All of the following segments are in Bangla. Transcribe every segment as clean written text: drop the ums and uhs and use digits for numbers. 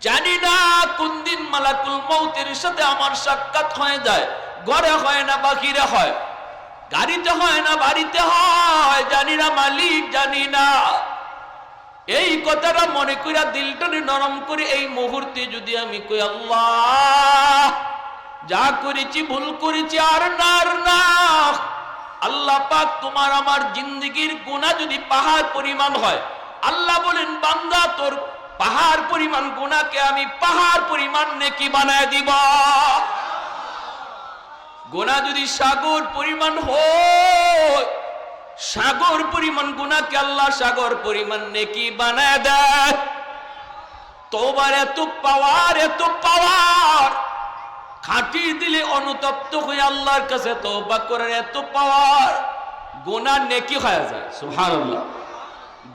জানি না কোন দিন মালাকুল মউতের সাথে আমার সাক্ষাৎ হয়ে যায়। ঘরে হয় না বাহিরে হয়, গাড়িতে হয় না বাড়িতে হয়, জানি না মালিক, জানি না। এই কথাটা মনে কইরা দিলটারে নরম করে এই মুহূর্তে যদি আমি কই, আল্লাহ যা করেছি ভুল করেছি, আর না আর না। আল্লাহ পাক তোমার আমার জিন্দেগির গুনাহ যদি পাহাড় পরিমাণ হয়, আল্লাহ বলেন বান্দা তোর পাহাড় পরিমাণ গুনাহকে আমি পাহাড় পরিমাণ নেকি বানায় দিব। গুনাহ যদি সাগর পরিমাণ হয়, সাগর পরিমাণ গুনাহকে আল্লাহ সাগর পরিমাণ নেকি বানায় দেয়। তওবার এত পাওয়ার, এত পাওয়ার, খাঁটি দিলে অনুতপ্ত হয়ে আল্লাহর কাছে তওবা করার এত পাওয়ার। গুনাহ নেকি হয়ে যায়, সুবহানাল্লাহ,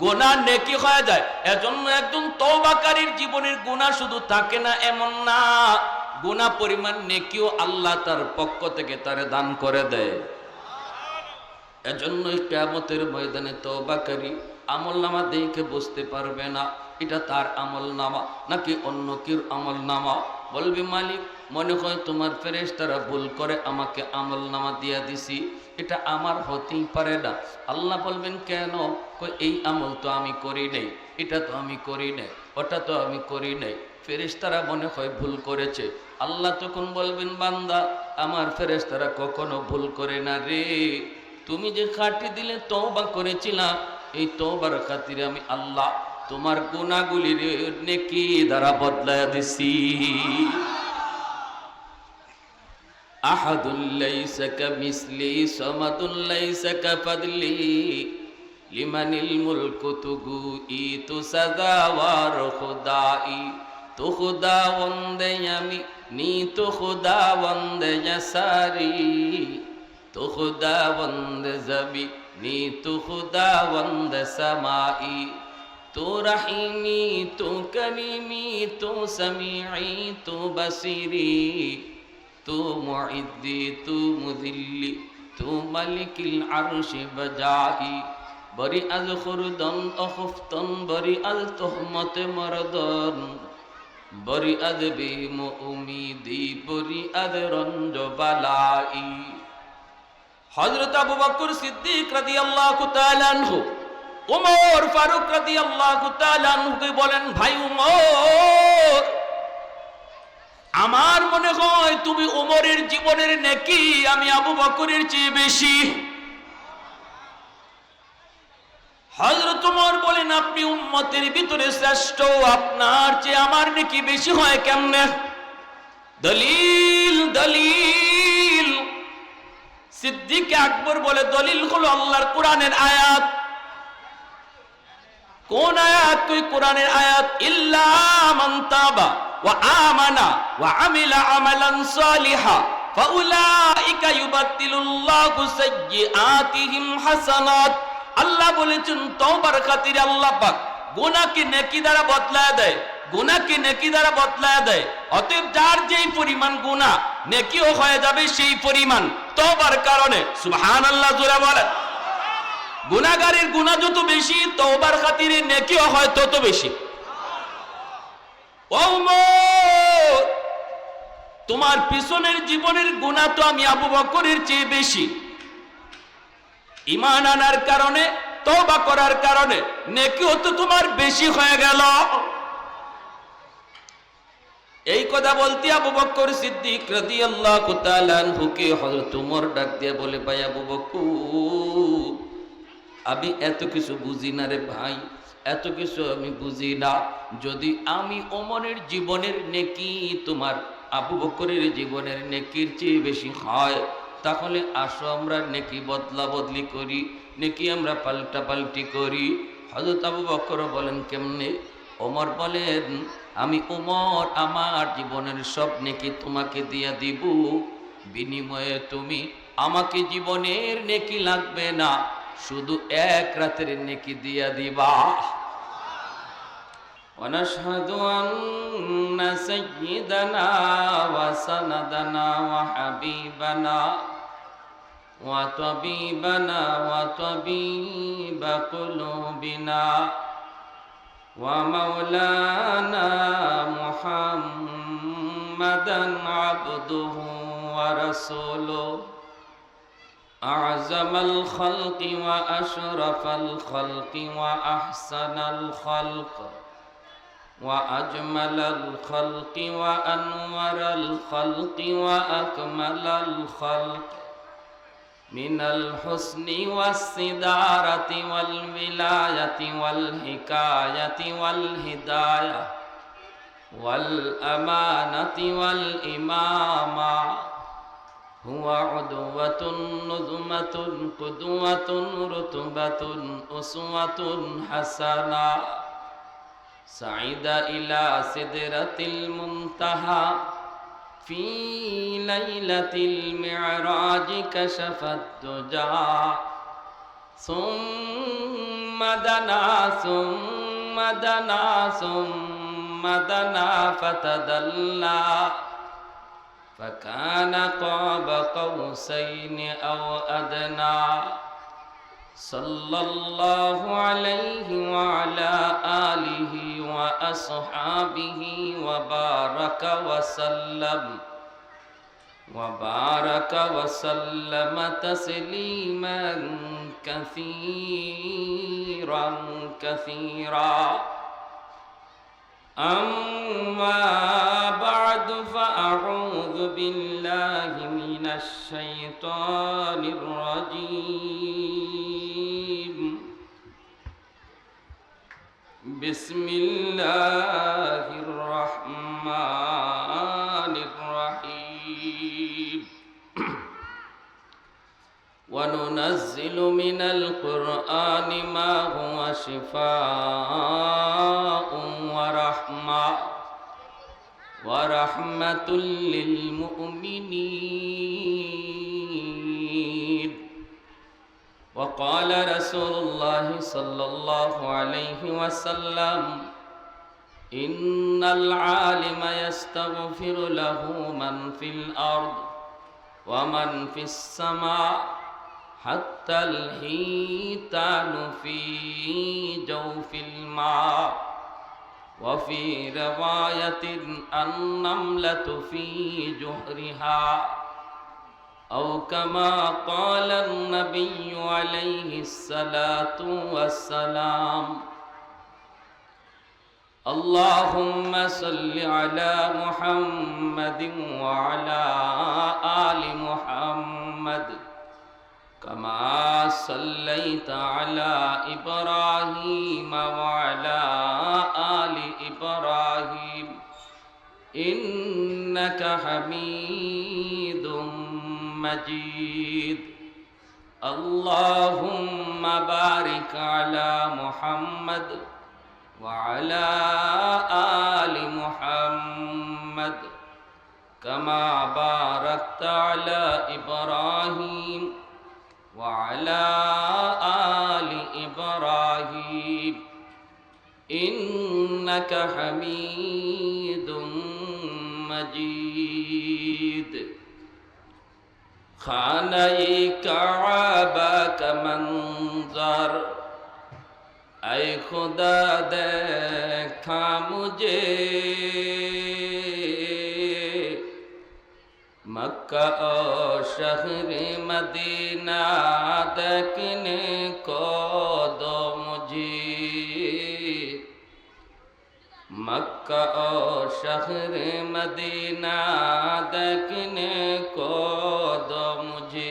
গুনাহ নেকি হয়ে যায়। এজন্য একজন তওবাকারীর জীবনের গুনাহ শুধু থাকে না এমন না, গুনাহ পরিমাণ নেকিও আল্লাহ তার পক্ষ থেকে তারে দান করে দেয়। এজন্য কিয়ামতের ময়দানে তওবাকারী আমলনামা দেখে বুঝতে পারবে না এটা তার আমলনামা নাকি অন্য কেউ আমলনামা। বলবি মালিক মনে হয় তোমার ফেরেশতারা ভুল করে আমাকে আমলনামা দিয়া দিছি, এটা আমার হতেই পারে না। আল্লাহ বলবেন কেন? কই এই আমল তো আমি করি নাই, এটা তো আমি করি নাই, ওটা তো আমি করি নাই, ফেরেশতারা মনে হয় ভুল করেছে। আল্লাহ তখন বলবেন বান্দা আমার ফেরেশতারা কখনো ভুল করে না রে, তুমি যে খাঁটি দিলে তওবা করেছিলা, এই তওবার খাতিরে আমি আল্লাহ তোমার গুনাহগুলির নেকি দ্বারা বদলায়া দিছি। আহাদুল লাইসা কামিসলি সামাদুল লাইসা কাফাদলি লিমানিল মুলকু তুগুই তু সাদাওয়ার খুদাই তো খুদাওন্দে আমি নি তো খুদাওন্দে সারি তো খুদাওন্দে জবি নি তো খুদাওন্দে সামাই তো রহিমি তো করিমি তো সমিঈ তো বসিরি তু মুইদ্দি তু মুদিল্লি তু মালিকিল আরশি বজাই বরি আল খুরদন অখফতন বরি আল তুহমতে মরদন বরি আদ বিম উমিদি বরি আদ রঞ্জ বালাই। হযরত আবু বকর সিদ্দিক রাদিয়াল্লাহু তাআলা আনহু ওমর ফারুক রাদিয়াল্লাহু তাআলা আনহুকে বলেন, ভাই ওমর, আমার মনে হয় তুমি ওমরের জীবনের নেকি আমি আবু বকরের চেয়ে বেশি। হযরত ওমর বলেন, আপনি উম্মতের ভিতরে শ্রেষ্ঠ, আপনার চেয়ে আমার নেকি বেশি হয় কেমনে? দলিল দলিল। সিদ্দিক আকবর বলে, দলিল হলো আল্লাহর কোরআনের আয়াত। কোন আয়াত? তুই কোরআনের আয়াত, ইল্লা মান তাবা ওয়া আমানা ওয়া আমিলা আমালান সালিহা ফাউলাইকা ইউবাদদিলুল্লাহু সাইয়্যাতিহিম হাসানাত। আল্লাহ বলেছেন তওবার খাতিরে আল্লাহ পাক গুনাহকে নেকি দ্বারা বদলায় দেয়, গুনাহকে নেকি দ্বারা বদলায় দেয়। অতএব যার যেই পরিমাণ গুনাহ নেকিও হয়ে যাবে সেই পরিমাণ তওবার কারণে। সুবহানাল্লাহ, জোরে বলেন। গুনাহগারের গুনাহ যত বেশি, তওবার খাতিরে নেকিও হয় তত বেশি। ওমর, তোমার পিছনের জীবনের গুনাহ তো আমি আবু বকরের চেয়ে বেশি। ঈমান আনার কারণে, তওবা করার কারণে নেকিও তো তোমার বেশি হয়ে গেল। এই কথা বলতে আবু বকর সিদ্দিক রাদিয়াল্লাহু তাআলা আনহুকে হযরত ওমর ডাক দিয়ে বলে, ভাই আবু বকর, আমি এত কিছু বুঝি না রে ভাই, এত কিছু আমি বুঝি না। যদি আমি ওমরের জীবনের নেকি তোমার আবু বকরের জীবনের নেকির চেয়ে বেশি হয়, তাহলে আসো আমরা নেকি বদলা বদলি করি, নেকি আমরা পাল্টা পাল্টি করি। হযরত আবু বকর বলেন, কেমনে? ওমর বলেন, আমি ওমর আমার জীবনের সব নেকি তোমাকে দিয়া দিব, বিনিময়ে তুমি আমাকে জীবনের নেকি লাগবে না, শুধু এক রাতের নেকি দিয়া দিবা। ونشهد أن سيدنا وسندنا وحبيبنا وطبيبنا وطبيب قلوبنا ومولانا محمد محمدا عبده ورسوله أعظم الخلق وأشرف الخلق وأحسن الخلق وأجمل الخلق وأنور الخلق وأكمل الخلق من الحسن والصدارة والولاية والحكاية والهداية والأمانة والإمامة هو عدوة نظمة قدوة رتبة أسوة حسنة سعيد إلى سدرة المنتهى في ليلة المعراج كشف الدجى ثم دنا ثم دنا ثم دنا فتدلى فكان قاب قوسين أو أدنى صلى الله عليه وعلى آله وأصحابه وبارك وسلم تسليما كثيرا كثيرا أما بعد فأعوذ بالله من الشيطان الرجيم بسم الله الرحمن الرحيم وننزل من القرآن ما هو شفاء ورحمة للمؤمنين وقال رسول الله صلى الله عليه وسلم إن العالم يستغفر له من في الأرض ومن في السماء حتى الحيتان في جوف الماء وفي رواية النملة في جحرها أو كما قال النبي عليه الصلاة والسلام اللهم صل على محمد وعلى آل محمد كما صليت على إبراهيم وعلى آل إبراهيم إنك حميد مجيد اللهم بارك على محمد وعلى آل محمد كما باركت على إبراهيم وعلى آل إبراهيم إنك حميد مجيد خانہ کعبہ کا منظر اے خدا دیکھا مجھے مکہ اور شہر مدینہ دیکھنے کو دو مجھے مکہ اور شہر مدینہ دیکھنے کو دو مجھے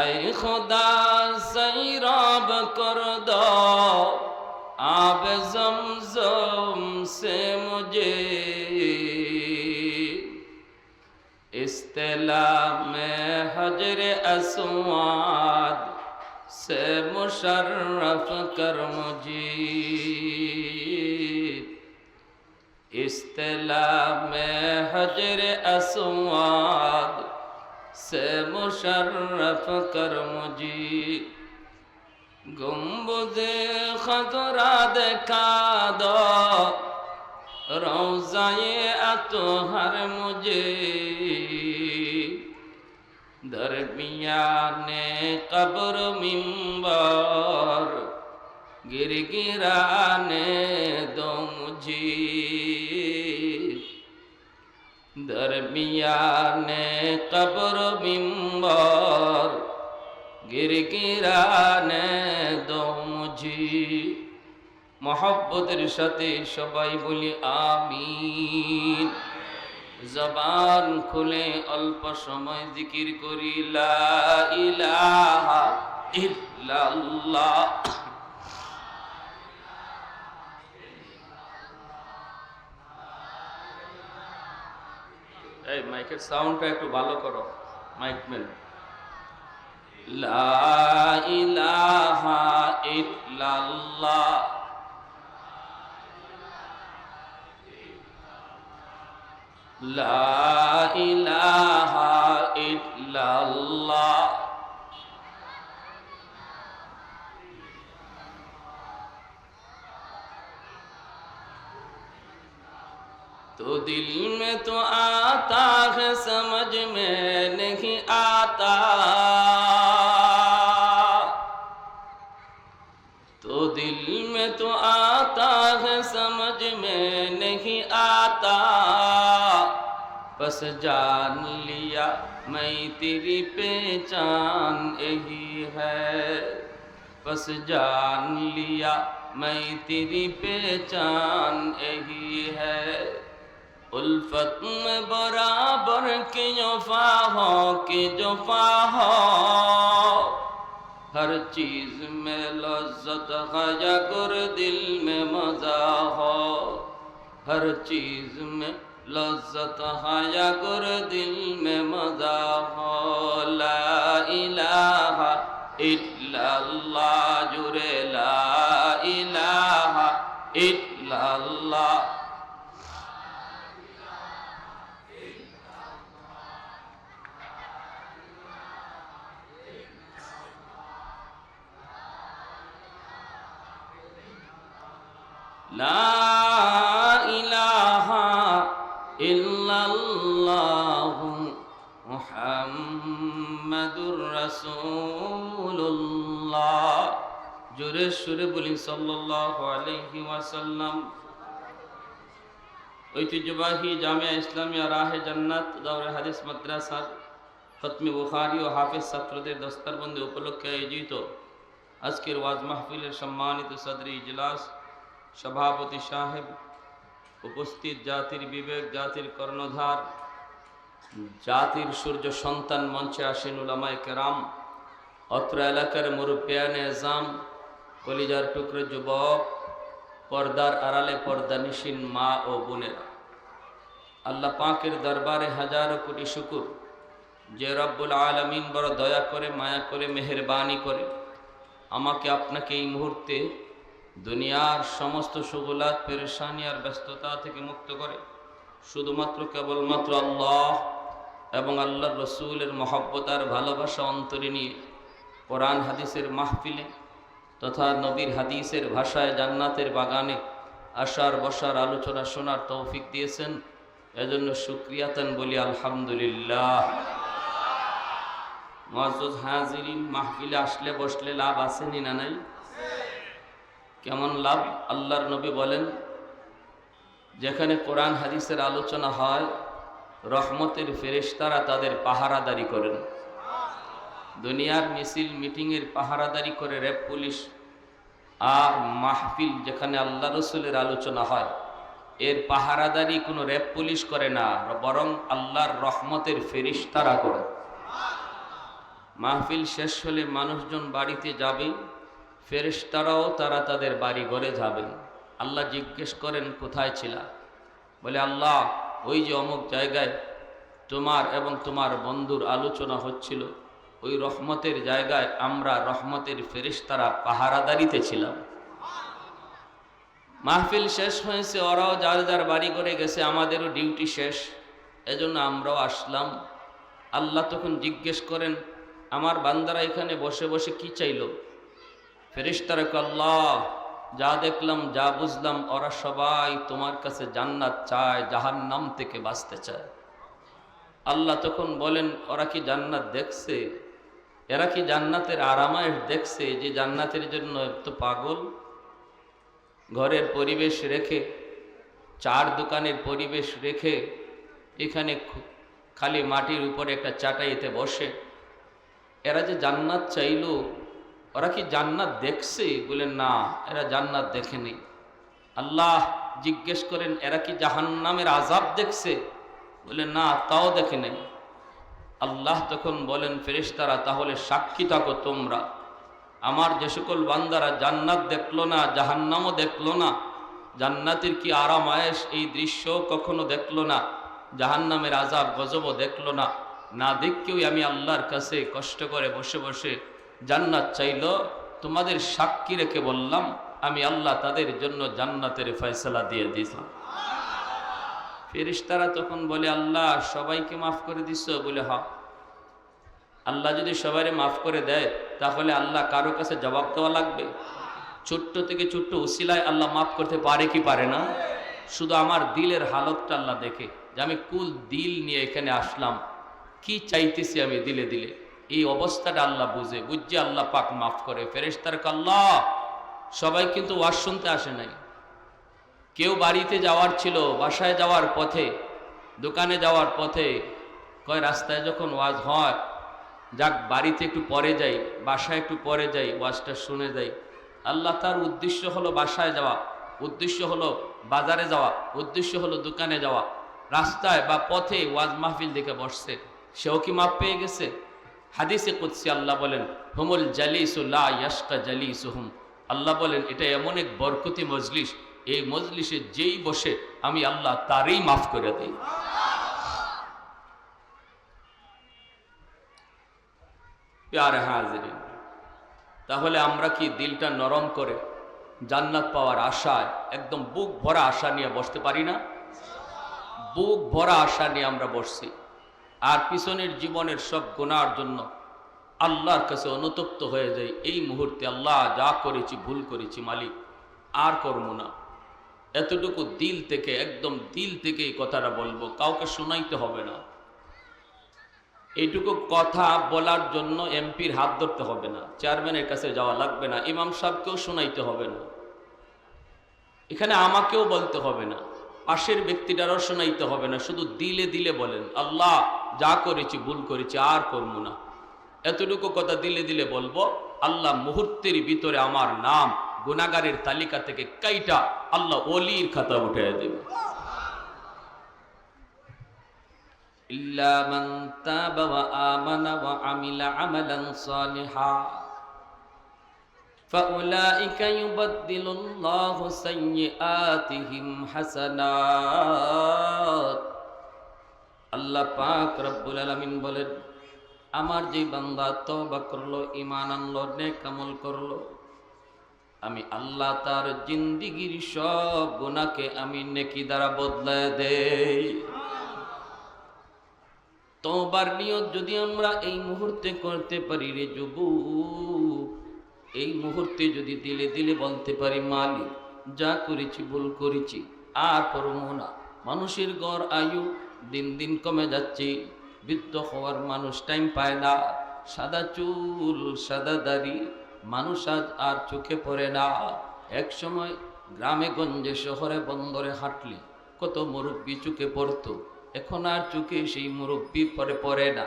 اے خدا سیراب کر دو آب زمزم سے مجھے استلام میں حجر اسود سے مشرف کر مجھے استلام میں حجر اسود سے مشرف کر مجھے گنبد خضرا دکھا دو روضہ اطہر مجھے درمیان قبر منبر گر گرانے دو مجھے দরমিয়ানে কবর মিম্বর গিরগিরানে দো মুঝি। মোহব্বতের সাথে সবাই বলি আমিন। জবান খুলে অল্প সময় জিকির করি লা ইলাহা ইল্লাল্লাহ। এই মাইকের সাউন্ডটা একটু ভালো করো, মাইক মেল। লা ইলাহা ইল্লাল্লাহ, লা ইলাহা ইল্লাল্লাহ। तो दिल में तो आता है समझ में नहीं आता, तो दिल में तो आता है समझ में नहीं आता, बस जान लिया मैं तेरी पहचान यही है, बस जान लिया मैं तेरी पहचान यही है। उल्फत में बराबर के वफा हो, के जफा हो, हर चीज में लज्जत खाया कर दिल में मजा हो, हर चीज में लज्जत खाया कर दिल में मजा हो। ला इलाहा इल्लल्लाह, जुरे ला इलाहा इल्लल्लाह। ला इलाहा इल्लल्लाह मुहम्मदुर रसूलुल्लाह। जोरे सुरे बोली सल्लल्लाहु अलैहि वसल्लम। ঐতিহ্যবাহী জামিয়া ইসলামিয়া রাহে জান্নাত দাওরে হাদিস মাদ্রাসার খতমে বুখারী ও হাফেজ ছাত্রদের দস্তারবন্দি উপলক্ষে আয়োজিত আজকের ওয়াজ মাহফিলের সম্মানিত সদরি ইজলাস, সভাপতি সাহেব, উপস্থিত জাতির বিবেক, জাতির কর্ণধার, জাতির সূর্য সন্তান, মঞ্চে আসেন উলামায়ে কেরাম, অত্র এলাকার মুরব্বিয়ানে এজাম, কলিজার টুকরো যুবক, পর্দার আড়ালে পর্দানিশীন মা ও বোনেরা, আল্লাহ পাকের দরবারে হাজারো কোটি শুকুর যে রব্বুল আলামিন বড় দয়া করে, মায়া করে, মেহেরবানি করে আমাকে আপনাকে এই মুহূর্তে দুনিয়ার সমস্ত সুগুলাত, পেরেশানি আর ব্যস্ততা থেকে মুক্ত করে শুধুমাত্র কেবলমাত্র আল্লাহ এবং আল্লাহর রসুলের মহব্বত আর ভালোবাসা অন্তরে নিয়ে কোরআন হাদিসের মাহফিলে তথা নবীর হাদিসের ভাষায় জান্নাতের বাগানে আসার বসার আলোচনা শোনার তৌফিক দিয়েছেন। এজন্য শুকরিয়াতান বলি আলহামদুলিল্লাহ। মুআজ্জাজ হাজিরিন, মাহফিলে আসলে বসলে লাভ আছে না নাই? কেমন লাভ? আল্লাহর নবী বলেন, যেখানে কোরআন হাদিসের আলোচনা হয় রহমতের ফেরেশতারা তাদের পাহারাদারি করেন। দুনিয়ার মিছিল মিটিংয়ের পাহারাদারি করে র্যাব পুলিশ, আর মাহফিল যেখানে আল্লাহ রসুলের আলোচনা হয় এর পাহারাদারি কোনো র্যাব পুলিশ করে না, বরং আল্লাহর রহমতের ফেরেশতারা করে। মাহফিল শেষ হলে মানুষজন বাড়িতে যাবে, ফেরেশতারাও তারা তাদের বাড়ি ঘরে যাবেন। আল্লাহ জিজ্ঞেস করেন, কোথায় ছিলা? বলে, আল্লাহ ওই যে অমুক জায়গায় তোমার এবং তোমার বন্ধুর আলোচনা হচ্ছিল, ওই রহমতের জায়গায় আমরা রহমতের ফেরেশতারা পাহারাদারিতে ছিলাম। মাহফিল শেষ হয়েছে, ওরাও যার যার বাড়ি ঘরে গেছে, আমাদেরও ডিউটি শেষ, এজন্য আমরাও আসলাম। আল্লাহ তখন জিজ্ঞেস করেন, আমার বান্দারা এখানে বসে বসে কি চাইল? ফেরেশতারা কয়, আল্লাহ যা দেখলাম, যা বুঝলাম, ওরা সবাই তোমার কাছে জান্নাত চায়, জাহান্নাম থেকে বাঁচতে চায়। আল্লাহ তখন বলেন, ওরা কি জান্নাত দেখছে? এরা কি জান্নাতের আরামায়েশ দেখছে? যে জান্নাতের জন্য এত পাগল, ঘরের পরিবেশ রেখে, চার দোকানের পরিবেশ রেখে এখানে খালি মাটির উপরে একটা চাটাইতে বসে। এরা যে জান্নাত চাইলো, ওরা কি জান্নাত দেখছে? বলে না, এরা জান্নাত দেখেনি। আল্লাহ জিজ্ঞেস করেন, এরা কি জাহান্নামের আযাব দেখছে? বলে না, তাও দেখে নাই। আল্লাহ তখন বলেন, ফেরেশতারা তাহলে সাক্ষী থাকো তোমরা, আমার যে সকল বান্দারা জান্নাত দেখলো না, জাহান্নামও দেখলো না, জান্নাতের কি আরাম আয়েশ এই দৃশ্য কখনো দেখলো না, জাহান্নামের আযাব গজবও দেখলো না, না দেখকেও আমি আল্লাহর কাছে কষ্ট করে বসে বসে জান্নাত চাইল, তোমাদের সাক্ষী রেখে বললাম আমি আল্লাহ তাদের জন্য জান্নাতের ফয়সালা দিয়ে দিলাম। ফেরেশতারা তখন বলে, আল্লাহ সবাইকে মাফ করে দিছ? বলে হ্যাঁ। আল্লাহ যদি সবাইকে মাফ করে দেয় তাহলে আল্লাহ কারো কাছে জবাব দেওয়া লাগবে? ছোট্ট থেকে ছোট্ট উসিলায় আল্লাহ মাফ করতে পারে কি পারে না? শুধু আমার দিলের হালতটা আল্লাহ দেখে, যে আমি কুল দিল নিয়ে এখানে আসলাম, কি চাইতেছি আমি দিলে দিলে, এই অবস্থাটা আল্লাহ বুঝে আল্লাহ পাক মাফ করে। ফেরেশতারা আল্লাহ সবাই কিন্তু ওয়াজ শুনতে আসে নাই, কেউ বাড়িতে যাওয়ার ছিল, বাসায় যাওয়ার পথে, দোকানে যাওয়ার পথে, কয় রাস্তায় যখন ওয়াজ হয়, যাক বাড়িতে একটু পরে যাই, বাসায় একটু পরে যাই, ওয়াজটা শুনে যাই। আল্লাহ তার উদ্দেশ্য হলো বাসায় যাওয়া, উদ্দেশ্য হলো বাজারে যাওয়া, উদ্দেশ্য হলো দোকানে যাওয়া, রাস্তায় বা পথে ওয়াজ মাহফিল দেখে বসছে, সেও কি মাপ পেয়ে গেছে? হাদিসে কুদসি আল্লাহ বলেন, হুমুল জালিসু লা ইয়াশকা জালিসুহুম, আল্লাহ বলেন এটা এমন এক বরকতি মজলিস, এই মজলিসে যেই বসে আমি আল্লাহ তারই মাফ করে দিই। প্যারে হাজিরিন, তাহলে আমরা কি দিলটা নরম করে জান্নাত পাওয়ার আশায় একদম বুক ভরা আশা নিয়ে বসতে পারি না? বুক ভরা আশা নিয়ে আমরা বসছি, আর পিছনের জীবনের সব গুনার জন্য আল্লাহর কাছে অনুতপ্ত হয়ে যাই এই মুহূর্তে, আল্লাহ যা করেছি ভুল করেছি মালিক, আর করব না। এতটুকু দিল থেকে, একদম দিল থেকে এই কথাটা বলবো, কাউকে শোনাইতে হবে না। এইটুকু কথা বলার জন্য এমপির হাত ধরতে হবে না, চেয়ারম্যানের কাছে যাওয়া লাগবে না, ইমাম সাহেবকেও শোনাইতে হবে না, এখানে আমাকেও বলতে হবে না, পাশের ব্যক্তিটারও শোনাইতে হবে না, শুধু দিলে দিলে বলেন, আল্লাহ যা করেছি ভুল করেছি আর করবো না। এতটুকু কথা দিলে দিলে বলবো, আল্লাহ মুহূর্তের ভিতরে আমার নাম গুনাহগারের তালিকা থেকে কাইটা আল্লাহ ওলির খাতা উঠে দেবে। ইল্লা মান তাবা ওয়া আমানা ওয়া আমিলা আমালান সালিহা ফাউলাইকা ইউবাদদিলুল্লাহু সাইয়্যাতিহিম হাসানাত। আল্লাহ পাক রব্বুল আলামিন বলেন, আমার যে বান্দা তওবা করলো, ঈমান আনলো, নেক আমল করলো, আমি আল্লাহ তার জিন্দেগীর সব গুনাহকে আমি নেকি দ্বারা বদলায় দেই। তওবার নিয়ত যদি আমরা এই মুহূর্তে করতে পারি রে যুবক, এই মুহূর্তে যদি দিলে দিলে বলতে পারি, মালিক যা করেছি ভুল করেছি আর করবো না। মানুষের গড় আয়ু দিন দিন কমে যাচ্ছে, বৃদ্ধ হওয়ার মানুষ টাইম পায় না, সাদা চুল সাদা দাড়ি মানুষ আজ আর চোখে পড়ে না। এক সময় গ্রামে গঞ্জে শহরে বন্দরে হাঁটলে কত মুরব্বী চোখে পড়তো, এখন আর চোখে সেই মুরব্বী পড়ে না।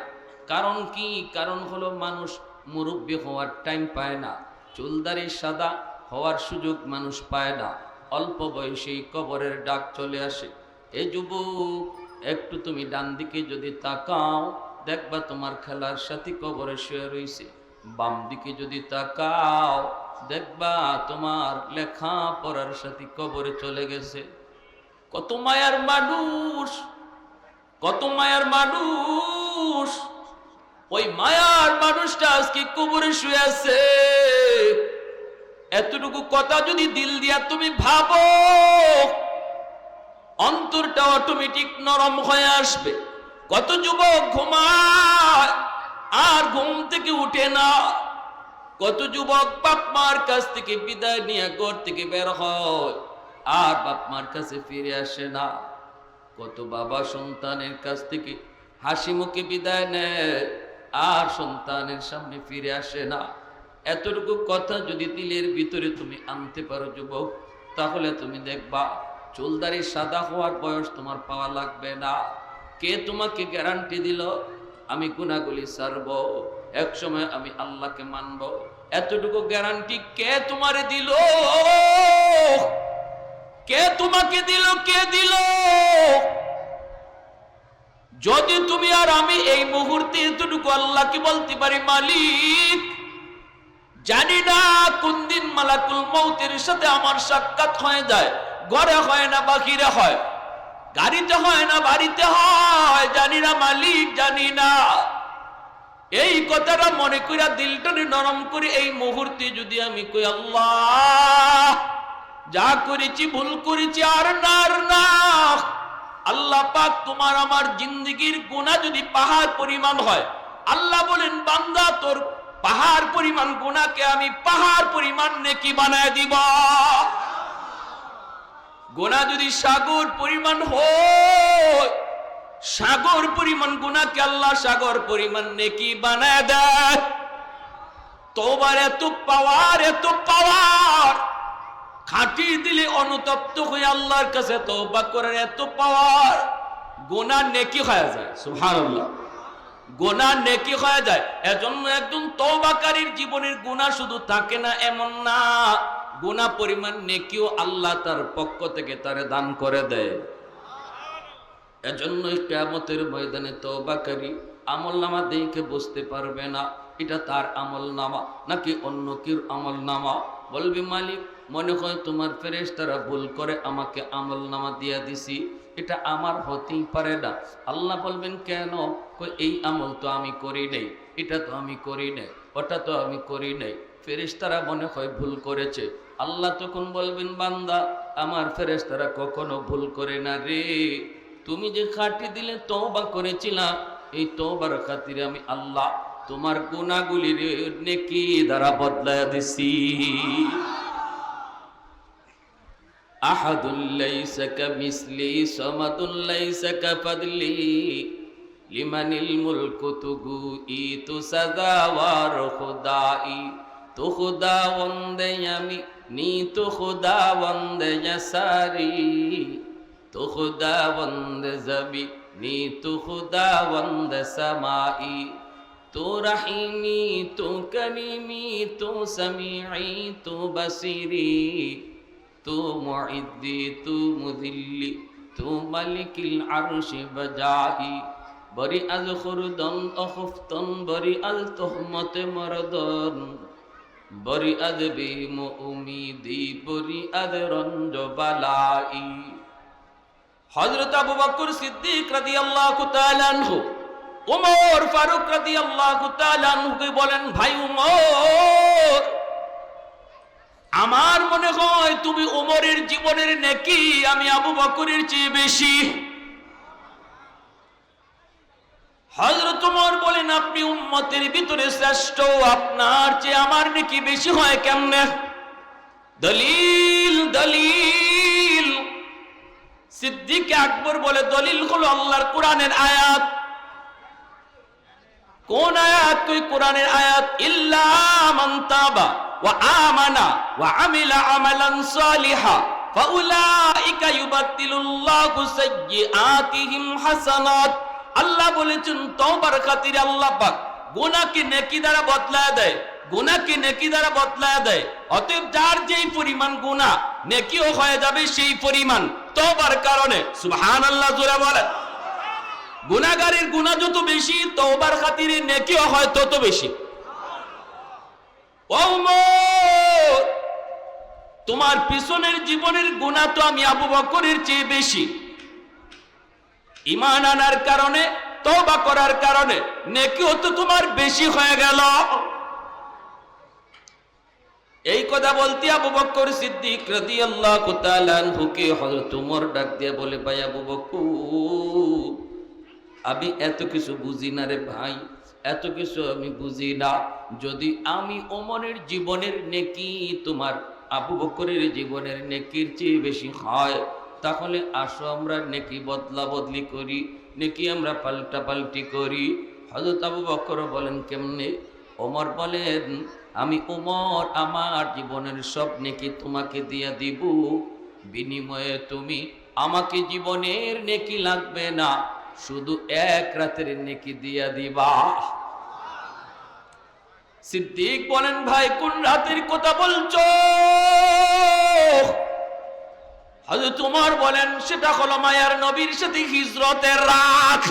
কারণ কি? কারণ হলো মানুষ মুরব্বী হওয়ার টাইম পায় না, চুলদারি সাদা হওয়ার সুযোগ মানুষ পায় না, অল্প বয়সেই কবরের ডাক চলে আসে। এ যুবক, একটু তুমি ডান দিকে যদি তাকাও, দেখবা তোমার খেলার সাথী কবরে শুয়ে রইছে। বাম দিকে যদি তাকাও, দেখবা তোমার লেখা পড়ার সাথী কবরে চলে গেছে। কত মায়ার মানুষ, কত মায়ার মানুষ, ওই মায়ার মানুষটা আজকে কবরে শুয়ে আছে। এতটুকু কথা যদি দিল দিয়া তুমি ভাবো, অন্তরটা অটোমেটিক নরম হয়ে আসবে। কত যুবক ঘুমায় আর ঘুম থেকে উঠে না, কত যুবক বাপ মার কাছ থেকে বিদায় নিয়ে ঘর থেকে বের হয় আর বাপ মার কাছে ফিরে আসে না, কত বাবা সন্তানের কাছ থেকে হাসি মুখে বিদায় নেয় আর সন্তানের সামনে ফিরে আসে না। এতটুকু কথা যদি দিলের ভিতরে তুমি আনতে পারো যুবক, তাহলে তুমি দেখবা চুলদারি সাদা হওয়ার বয়স তোমার পাওয়া লাগবে না, কে তোমাকে গ্যারান্টি দিল আমি গুনাহগুলি ছাড়ব, এক সময় আমি আল্লাহকে মানব? এতটুকু গ্যারান্টি কে তোমারে দিল? কে তোমাকে দিল? কে দিল? যদি তুমি আর আমি এই মুহূর্তে এতটুকু আল্লাহকে বলতে পারি, মালিক জানি না কোন দিন মালাকুল মউতের সাথে আমার সাক্ষাৎ হয়ে যায়, ঘরে হয় না বাহিরে হয়, গাড়িতে হয় না বাড়িতে হয়, জানি না মালিক, জানি না। এই কথাটা মনে কইরা দিলটারে নরম করে এই মুহূর্তে যদি আমি কই, আল্লাহ যা করেছি ভুল করেছি, আর না আর না, আল্লাহ পাক তোমার আমার জিন্দেগির গুনাহ যদি পাহাড় পরিমাণ হয়, আল্লাহ বলেন বান্দা তোর পাহাড় পরিমাণ গুনাহকে আমি পাহাড় পরিমাণ নেকি বানায় দিব। গুনাহ যদি সাগর পরিমাণ হয়, সাগর পরিমাণ গুনাহকে আল্লাহ সাগর পরিমাণ নেকি বানায় দেয়। তওবার এত পাওয়ার, এত পাওয়ার, খাঁটি দিলে অনুতপ্ত হয়ে আল্লাহর কাছে তওবা করার এত পাওয়ার, গুনাহ নেকি হয়ে যায়। সুবহানাল্লাহ, গুনাহ নেকি হয়ে যায়। এজন্য একজন তওবাকারীর জীবনের গুনাহ শুধু থাকে না এমন না, গুনাহ পরিমাণ নেকিও আল্লাহ তার পক্ষ থেকে তারে দান করে দেয়। এজন্য কিয়ামতের ময়দানে তওবাকারী আমলনামা দেখে বুঝতে পারবে না এটা তার আমলনামা নাকি অন্য কেউ আমলনামা। বলবি মালিক মনে হয় তোমার ফেরেশতারা ভুল করে আমাকে আমলনামা দিয়া দিছি, এটা আমার হতেই পারে না। আল্লাহ বলবেন কেন? এই আমল তো আমি করি নাই, এটা তো আমি করি নাই, ওটা তো আমি করি নাই, ফেরেশতারা মনে হয় ভুল করেছে। আল্লাহ তখন বলবেন বান্দা আমার ফেরেশতারা কখনো ভুল করে না রে, তুমি যে খাঁটি দিলে তওবা করেছিলা, এই তওবার খাতিরে আমি আল্লাহ তোমার গুনাহগুলির নেকি দ্বারা বদলায়া দিছি। আহাদুল লাইসা কামিসলি সামাদুল লাইসা কাফাদলি লিমানিল মুলকু তুগুই তু সাদাওয়ার খুদাই তো খুদা বন্দে আমি নি তো খুদা বন্দে সারি তো খুদা বন্দে জবি নি তো খুদা বন্দে সামাই তো রহিমি তো করিমি তো সমিঈ তো বসিরি তু মুইদ্দি তু মুযিল্লি তু মালিকিল আরশি বজাই বরি আল খুরদন অখুফতন বরি আল তুহমতে মরদন বরি আদবি মুউমিদি বরি আদ রঞ্জ বালাই। হযরত আবু বকর সিদ্দিক রাদিয়াল্লাহু তাআলা আনহু ওমর ফারুক রাদিয়াল্লাহু তাআলা আনহুকে বলেন, ভাই ওমর, আমার মনে হয় তুমি ওমরের জীবনের নেকি আমি আবু বকরের চেয়ে বেশি। হযরত ওমর বলেন, আপনি উম্মতের ভিতরে শ্রেষ্ঠ, আপনার চেয়ে আমার নেকি বেশি হয় কেমনে? দলিল দলিল। সিদ্দিক আকবর বলে, দলিল হলো আল্লাহর কোরআনের আয়াত। কোন আয়াত? কই কোরআনের আয়াত, ইল্লা মান তাবা ওয়া আমানা ওয়া আমিলা আমালান সালিহা ফাউলাইকা ইউবাদদিলুল্লাহু সাইয়্যাতিহিম হাসানাত। আল্লাহ বলেছেন তওবার খাতিরে আল্লাহ পাক গুনাহকে নেকি দ্বারা বদলায় দেয়, গুনাহকে নেকি দ্বারা বদলায় দেয়। অতএব যার যেই পরিমাণ গুনাহ নেকিও হয়ে যাবে সেই পরিমাণ তওবার কারণে। সুবহানাল্লাহ, জোরে বলেন। গুনাহগারের গুনাহ যত বেশি তওবার খাতিরে নেকিও হয় তত বেশি। ওমর, তোমার পিছনের জীবনের গুনাহ তো আমি আবু বকরের চেয়ে বেশি। ঈমান আনার কারণে, তওবা করার কারণে নেকিও তো তোমার বেশি হয়ে গেল। এই কথা বলতে আবু বকর সিদ্দিক রাদিয়াল্লাহু তাআলা আনহুকে হযরত ওমর ডাক দিয়ে বলে, ভাই আবু বকর, আমি এত কিছু বুঝি না রে ভাই, এত কিছু আমি বুঝি না। যদি আমি ওমরের জীবনের নেকি তোমার আবু বকরের জীবনের নেকির চেয়ে বেশি হয়, তাহলে আসো আমরা নেকি বদলা বদলি করি, নেকি আমরা পাল্টা পাল্টি করি। হযরত আবু বকর বলেন, কেমনে? ওমর বলেন, আমি ওমর আমার জীবনের সব নেকি তোমাকে দিয়ে দিব, বিনিময়ে তুমি আমাকে জীবনের নেকি লাগবে না, শুধু এক রাতের নেকি দিয়া দিবা। সিদ্দিক বলেন, ভাই কোন রাতের কথা বলছো? হযরত ওমর বলেন, সেটা হলো মায়ার নবীর সাথে হিজরতের রাত।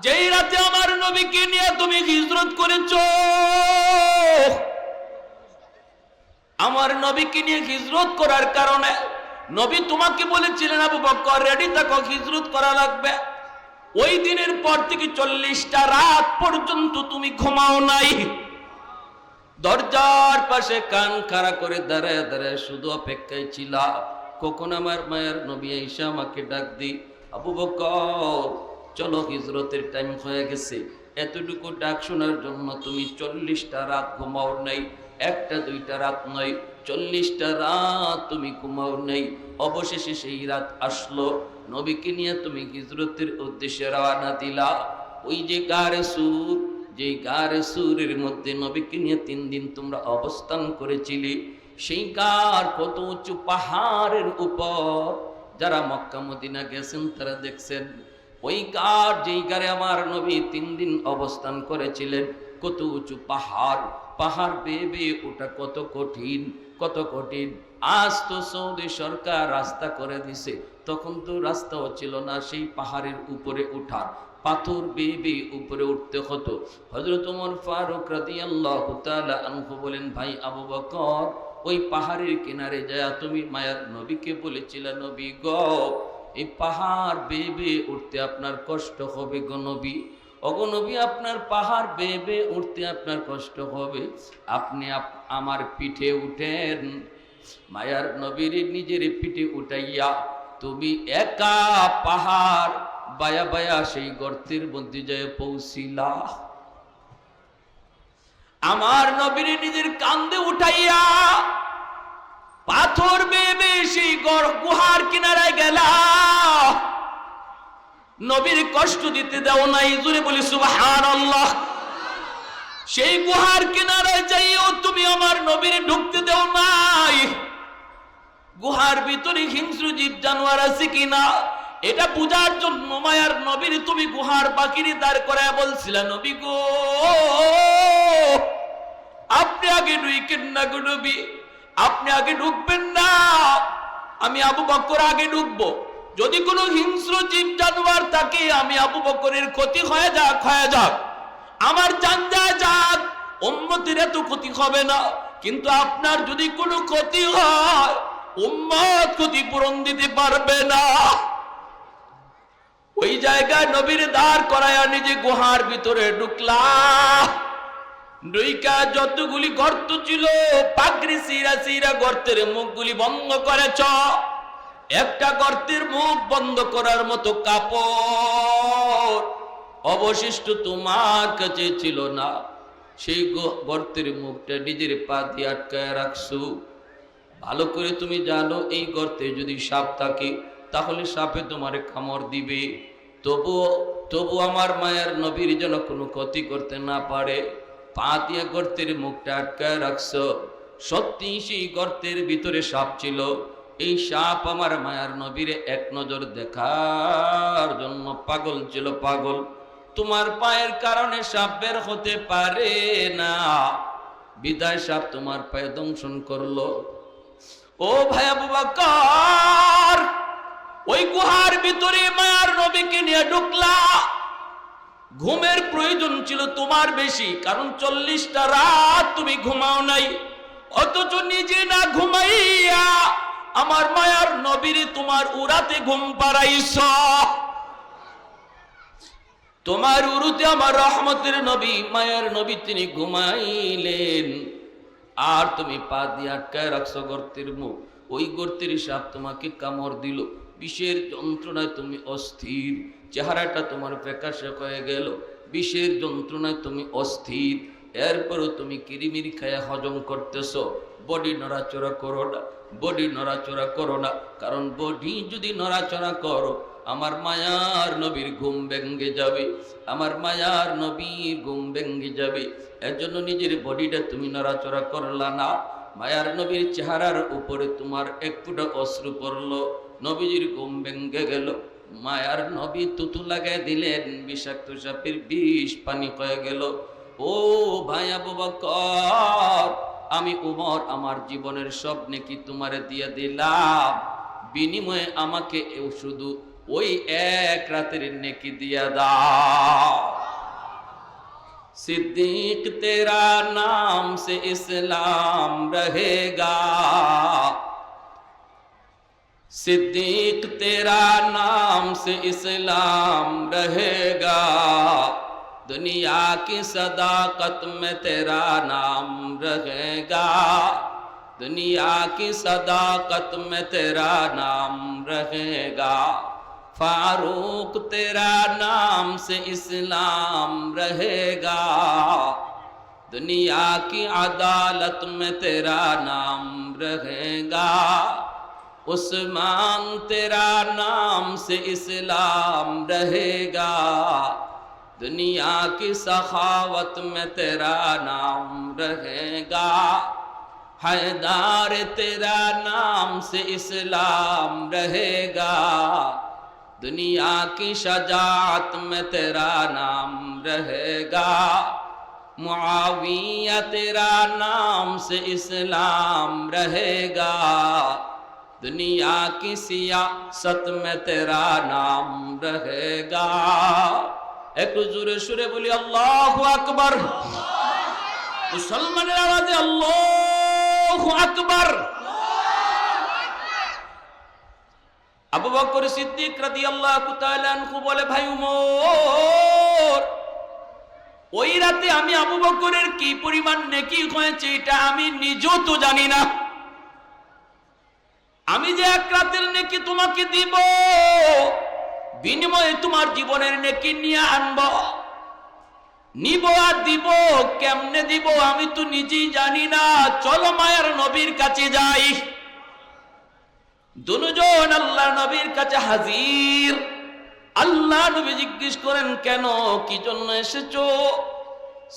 যেই রাতে আমার নবীকে নিয়ে তুমি হিজরত করেছো। আমার নবীকে নিয়ে হিজরত করার কারণে নবী তোমাকে বলেছিলেন, আবু বকর রেডি থাকো, হিজরত করা লাগবে। ওই দিনের পর থেকে 40টা রাত পর্যন্ত তুমি ঘুমাও নাই। দরজার পাশে কান খাড়া করে দাঁড়ায় দাঁড়ায় শুধু অপেক্ষায় ছিলা কখন আমার মায়ের নবী আয়েশা আমাকে ডাক দি, আবু বকর চলো হিজরতের টাইম হয়ে গেছে। এতটুকু ডাক শোনার জন্য তুমি 40টা রাত ঘুমাও নাই। একটা দুইটা রাত নয়, 40টা রাত তুমি ঘুমাও নাই। অবশেষে সেই রাত আসলো, নবীকে নিয়ে তুমি হিজরতের উদ্দেশ্যে রওনা দিলা। ওই যে গারে সুর, যে গারে সুরের মধ্যে নবীকে নিয়ে 3 দিন তোমরা অবস্থান করেছিলে, সেই গার কত উঁচু পাহাড়ের উপর। যারা মক্কা মদিনা গেছেন তারা দেখছেন ওই গার, যেই গারে আমার নবী 3 দিন অবস্থান করেছিলেন, কত উঁচু পাহাড়। পাহাড় বেয়ে বেয়ে ওটা কত কঠিন, কত কঠিন। আজ তো সৌদি সরকার রাস্তা করে দিছে, তখন তো রাস্তাও ছিল না সেই পাহাড়ের উপরে ওঠার। পাথর বেয়ে বেয়ে উপরে উঠতে হতো। হযরত ওমর ফারুক রাদিয়াল্লাহু তাআলা আনহু বলেন, ভাই আবু বকর ওই পাহাড়ের কিনারে যায় তুমি মায়ার নবীকে বলেছিলে, নবী গো এই পাহাড় বেয়ে বেয়ে উঠতে আপনার কষ্ট হবে গো নবী। ওগো নবী, আপনার পাহাড় বেয়ে বেয়ে উঠতে আপনার কষ্ট হবে, আপনি আমার পিঠে উঠেন। মায়ার নবীর নিজের পিঠে উঠাইয়া তুমি একা পাহাড় বায়া বায়া সেই গর্তের মধ্যে যায় পৌঁছিলা। আমার নবীর নিজের কান্দে উঠাইয়া পাথর বেয়ে বেয়ে সেই গুহার কিনারায় গেলা। নবীর কষ্ট দিতে দাও নাই, জোরে বলি সুবহানাল্লাহ। সেই গুহার কিনারায় যাইও তুমি আমার নবীর ঢুকতে দাও নাই। গুহার ভিতরে হিংস্র জীব জানোয়ার আছে কিনা এটা বুঝার জন্য মায়ার নবীর তুমি গুহার বাকিরে দাঁড় করায় বলছিলা, নবী গো আপনি আগে ঢুকেন না গো নবী, আপনি আগে ঢুকবেন না, আমি আবু বকর আগে ঢুকবো। যদি কোনো হিংস্র জীব জানোয়ার থাকে আমি আবু বকরের ক্ষতি হয়ে যাক, হয়ে যাক, আমার জান যায় যাক, উম্মতের এত ক্ষতি হবে না। কিন্তু আপনার যদি কোনো ক্ষতি হয় উম্মত ক্ষতিপূরণ দিতে পারবে না। ওই জায়গায় নবীর দাঁড় করায়া নিজে গুহার ভিতরে ঢুকলা। ঢুইকা যতগুলি গর্ত ছিল পাগড়ি সিরা সিরা গর্তের মুখগুলি বন্ধ করেছ। একটা গর্তের মুখ বন্ধ করার মতো কাপড় অবশিষ্ট তোমার কাছে ছিল না। সেই গর্তের মুখটা নিজের পা দিয়ে আটকায় রাখছো। ভালো করে তুমি জানো এই গর্তে যদি সাপ থাকে তাহলে সাপে তোমারে কামড় দিবে। তবু আমার মায়ের নবীর যেন কোনো ক্ষতি করতে না পারে, পা দিয়ে গর্তের মুখটা আটকায় রাখছো। সত্যি সেই গর্তের ভিতরে সাপ ছিল। এই সাপ আমার মায়ার নবীর এক নজর দেখার জন্য পাগল ছিল, পাগল। তোমার পায়ের কারণে সাপ বের হতে পারে না, বিদায় সাপ তোমার পায়ে দংশন করলো। ও ভাই আবু বকর ওই গুহার ভিতরে মায়ার নবীকে নিয়ে ঢুকলা। ঘুমের প্রয়োজন ছিল তোমার বেশি, কারণ 40টা রাত তুমি ঘুমাও নাই। অথচ নিজে না ঘুমাইয়া আমার মায়ার নবীর তোমার উরাতে ঘুম পাড়াইছ। তোমার উরুতে আমার রহমতের নবী মায়ার নবী তিনি ঘুমাইলেন, আর তুমি পা দিয়ে আটকায় রাখছো গর্তের মুখ। ওই গর্তের সাপ তোমাকে কামড় দিল। বিষের যন্ত্রণায় তুমি অস্থির, চেহারাটা তোমার ফ্যাকাশে হয়ে গেল। বিষের যন্ত্রণায় তুমি অস্থির, এরপরও তুমি কিরিমিরি খায়া হজম করতেছ। বডি নড়াচড়া করো না, বডি নড়াচড়া করো না, কারণ বডি যদি নড়াচড়া করো আমার মায়ার নবীর ঘুম ভেঙে যাবে, আমার মায়ার নবীর ঘুম ভেঙে যাবে। এর জন্য নিজের বডিটা তুমি নড়াচড়া করলা না। মায়ার নবীর চেহারার উপরে তোমার এক ফোঁটা অশ্রু পড়লো, নবীজির ঘুম ভেঙে গেল। মায়ার নবী তুতু লাগাই দিলেন, বিষাক্ত সাপের বিষ পানি হয়ে গেল। ও ভাই আবু বকর, আমি উমর আমার জীবনের সব নেকি তোমারে দিয়ে দিলাম, বিনিময়ে আমাকে শুধু ওই এক রাতের নেকি দিয়া দাও। सिद्दीक तेरा नाम से इस्लाम रहेगा, सिद्दीक तेरा नाम से इस्लाम रहेगा, दुनिया की सदाकत में तेरा नाम रहेगा, दुनिया की सदाकत में तेरा नाम रहेगा, फारूक तेरा नाम से इस्लाम रहेगा, दुनिया की अदालत में तेरा नाम रहेगा, उस्मान तेरा नाम से इस्लाम रहेगा, दुनिया की सखावत में तेरा नाम रहेगा, हैदर तेरा नाम से इस्लाम रहेगा, दुनिया की शजाअत में तेरा नाम रहेगा, मुआविया तेरा नाम से इस्लाम रहेगा, दुनिया की सियासत में तेरा नाम रहेगा। एक जोरे सुरे बोली अल्लाहु अकबर, मुसलमानेर आवाजे अल्लाहु अकबर। আবু বকর সিদ্দিক রাদিয়াল্লাহু তাআলা আনহু বলে, ভাই উমর, ওই রাতে আমি আবু বকরের কি পরিমাণ নেকি হয়েছে এটা আমি নিজেও তো জানি না। আমি যে এক রাতের নেকি তোমাকে দিব, বিনিময়ে তোমার জীবনের নেকি নিয়ে আনবো, নিব আর দিব, কেমনে দিব আমি তো নিজেই জানি না। চলো মায়ার নবীর কাছে যাই। দুজন আল্লাহ নবীর কাছে হাজির। আল্লাহ নবী জিজ্ঞেস করেন, কেন, কি জন্য এসেছো?